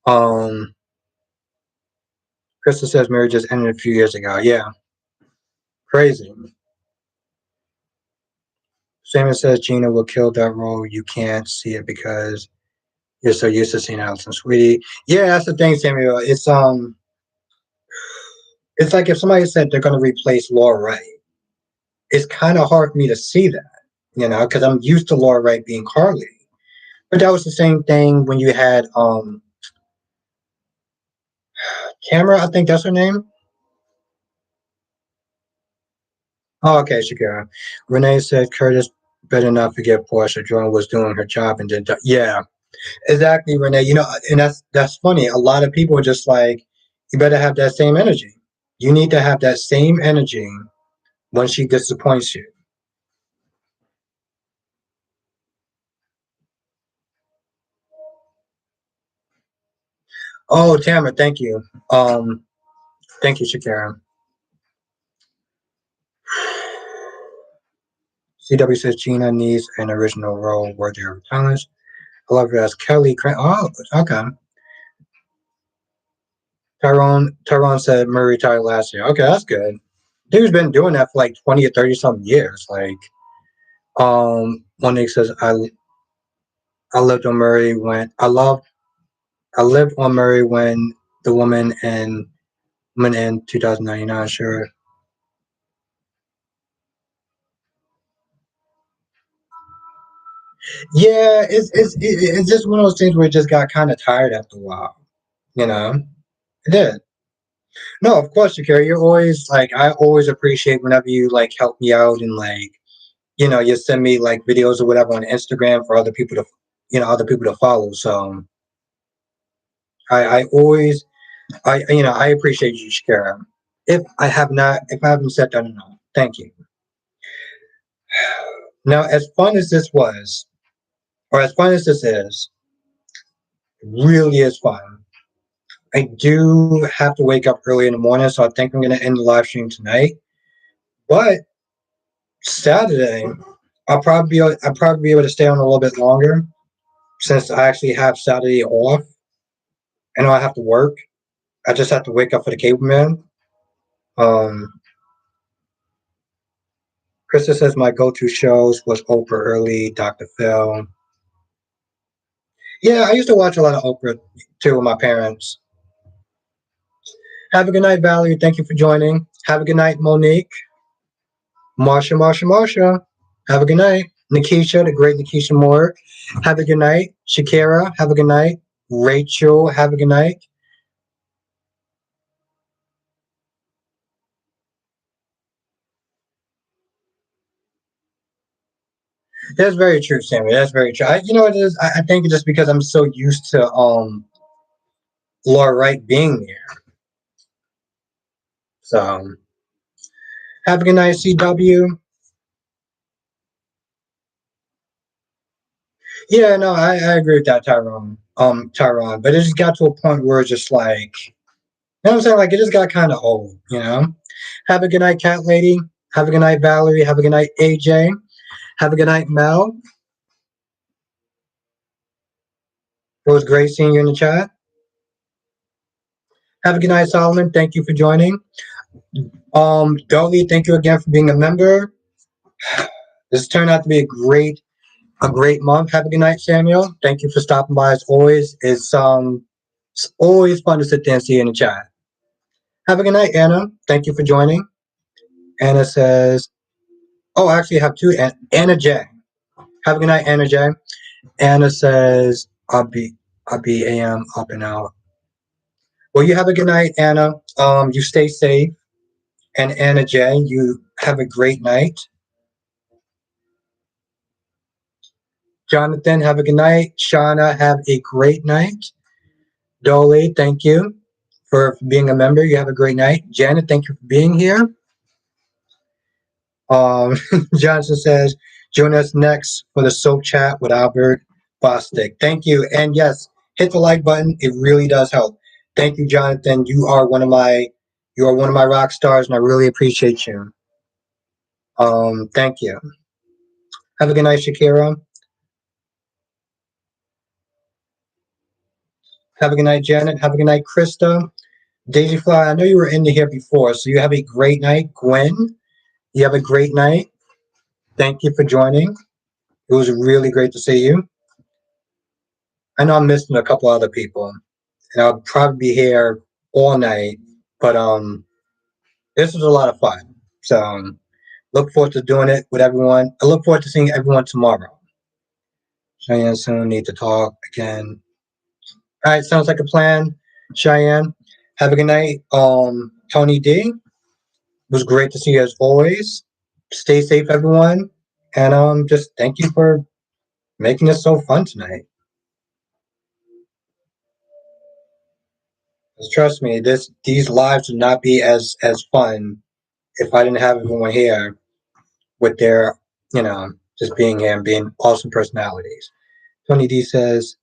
Um, Krista says marriage just ended a few years ago. Yeah, crazy. Simon says Gina will kill that role. You can't see it because you're so used to seeing Allison Sweetie. Yeah, that's the thing, Samuel. It's like if somebody said they're gonna replace Laura Wright, it's kind of hard for me to see that, because I'm used to Laura Wright being Carly. But that was the same thing when you had Camera, I think that's her name. Oh, okay, Shakira. Renee said Curtis better not forget Portia. Jordan was doing her job and did. Yeah, exactly, Renee. And that's funny. A lot of people are just like, you better have that same energy. You need to have that same energy when she disappoints you. Oh, Tamara, thank you. Thank you, Shakira. CW says Gina needs an original role worthy of her talents. I love her as Kelly. Oh, okay. Tyrone said Murray retired last year. Okay, that's good. Dude's been doing that for like 20 or 30 something years. Like, Monique says, I lived on Murray when I lived on Murray when the woman in 2099. Sure. Yeah, it's just one of those things where it just got kind of tired after a while. You know, it did. No, of course, Shakira. You're always like I always appreciate whenever you like help me out and like you send me like videos or whatever on Instagram for other people to follow. So I always I appreciate you, Shakira. If I haven't said that enough, thank you. Now, as fun as this was, or as fun as this is, it really is fun. I do have to wake up early in the morning, so I think I'm going to end the live stream tonight. But Saturday, I'll probably be able to stay on a little bit longer since I actually have Saturday off and I don't have to work. I just have to wake up for the cable man. Um, Krista says my go-to shows was Oprah early, Dr. Phil. Yeah, I used to watch a lot of Oprah too with my parents. Have a good night, Valerie. Thank you for joining. Have a good night, Monique. Marsha. Have a good night. Nikisha, the great Nikisha Moore. Have a good night. Shakira, have a good night. Rachel, have a good night. That's very true, Sammy. That's very true. You know what it is? I think it's just because I'm so used to Laura Wright being there. So have a good night, CW. Yeah, no, I agree with that, Tyrone. Tyrone. But it just got to a point where it's just like you know what I'm saying? Like it just got kind of old. Have a good night, Cat Lady. Have a good night, Valerie. Have a good night, AJ. Have a good night, Mel. It was great seeing you in the chat. Have a good night, Solomon. Thank you for joining. Dolly, thank you again for being a member. This turned out to be a great month. Have a good night, Samuel. Thank you for stopping by as always. It's always fun to sit there and see you in the chat. Have a good night, Anna. Thank you for joining. Anna says, oh, I actually have two. Anna J. Have a good night, Anna J. Anna says, I'll be AM up and out. Well, you have a good night, Anna. You stay safe. And Anna J, you have a great night. Jonathan, have a good night. Shauna, have a great night. Dolly, thank you for being a member. You have a great night. Janet, thank you for being here. Um, Johnson says, join us next for the Soap Chat with Albert Bostic. Thank you. And yes, hit the like button. It really does help. Thank you, Jonathan. You are one of my rock stars, and I really appreciate you. Thank you. Have a good night, Shakira. Have a good night, Janet. Have a good night, Krista. Daisy Fly, I know you were in here before, so you have a great night. Gwen, you have a great night. Thank you for joining. It was really great to see you. I know I'm missing a couple other people, and I'll probably be here all night, but this was a lot of fun. So look forward to doing it with everyone. I look forward to seeing everyone tomorrow. Cheyenne soon need to talk again. All right, sounds like a plan. Cheyenne, have a good night. Tony D, it was great to see you as always. Stay safe, everyone, and just thank you for making this so fun tonight. 'Cause trust me, these lives would not be as fun if I didn't have everyone here with their, just being here and being awesome personalities. Tony D says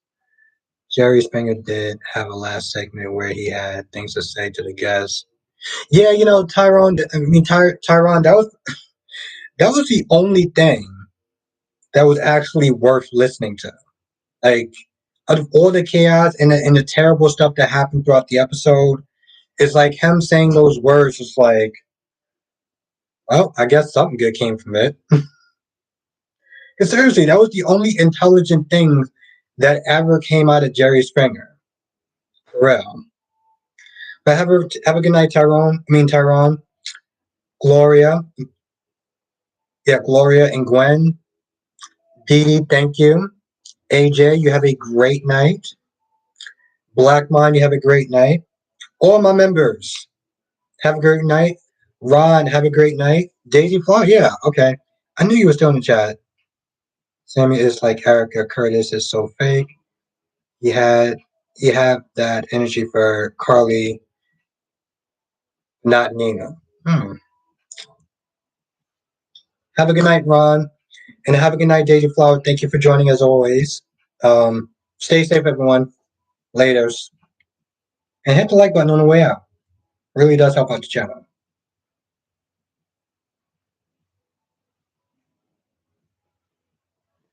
Jerry Springer did have a last segment where he had things to say to the guests. Yeah, Tyrone. I mean, Tyrone. That was the only thing that was actually worth listening to. Like, out of all the chaos and the terrible stuff that happened throughout the episode, it's like him saying those words was like, well, I guess something good came from it. Because seriously, that was the only intelligent thing that ever came out of Jerry Springer. For real. But have a good night, Tyrone. I mean, Tyrone. Gloria. Yeah, Gloria and Gwen. Dee Dee, thank you. AJ, you have a great night. Blackmon, you have a great night. All my members, have a great night. Ron, have a great night. Daisy Flaw, yeah, okay. I knew you were still in the chat. Sammy is like Erica. Curtis is so fake. You had you have that energy for Carly, not Nina. Hmm. Have a good night, Ron, and have a good night, Daisy Flower. Thank you for joining as always. Stay safe, everyone. Laters, and hit the like button on the way out. Really does help out the channel.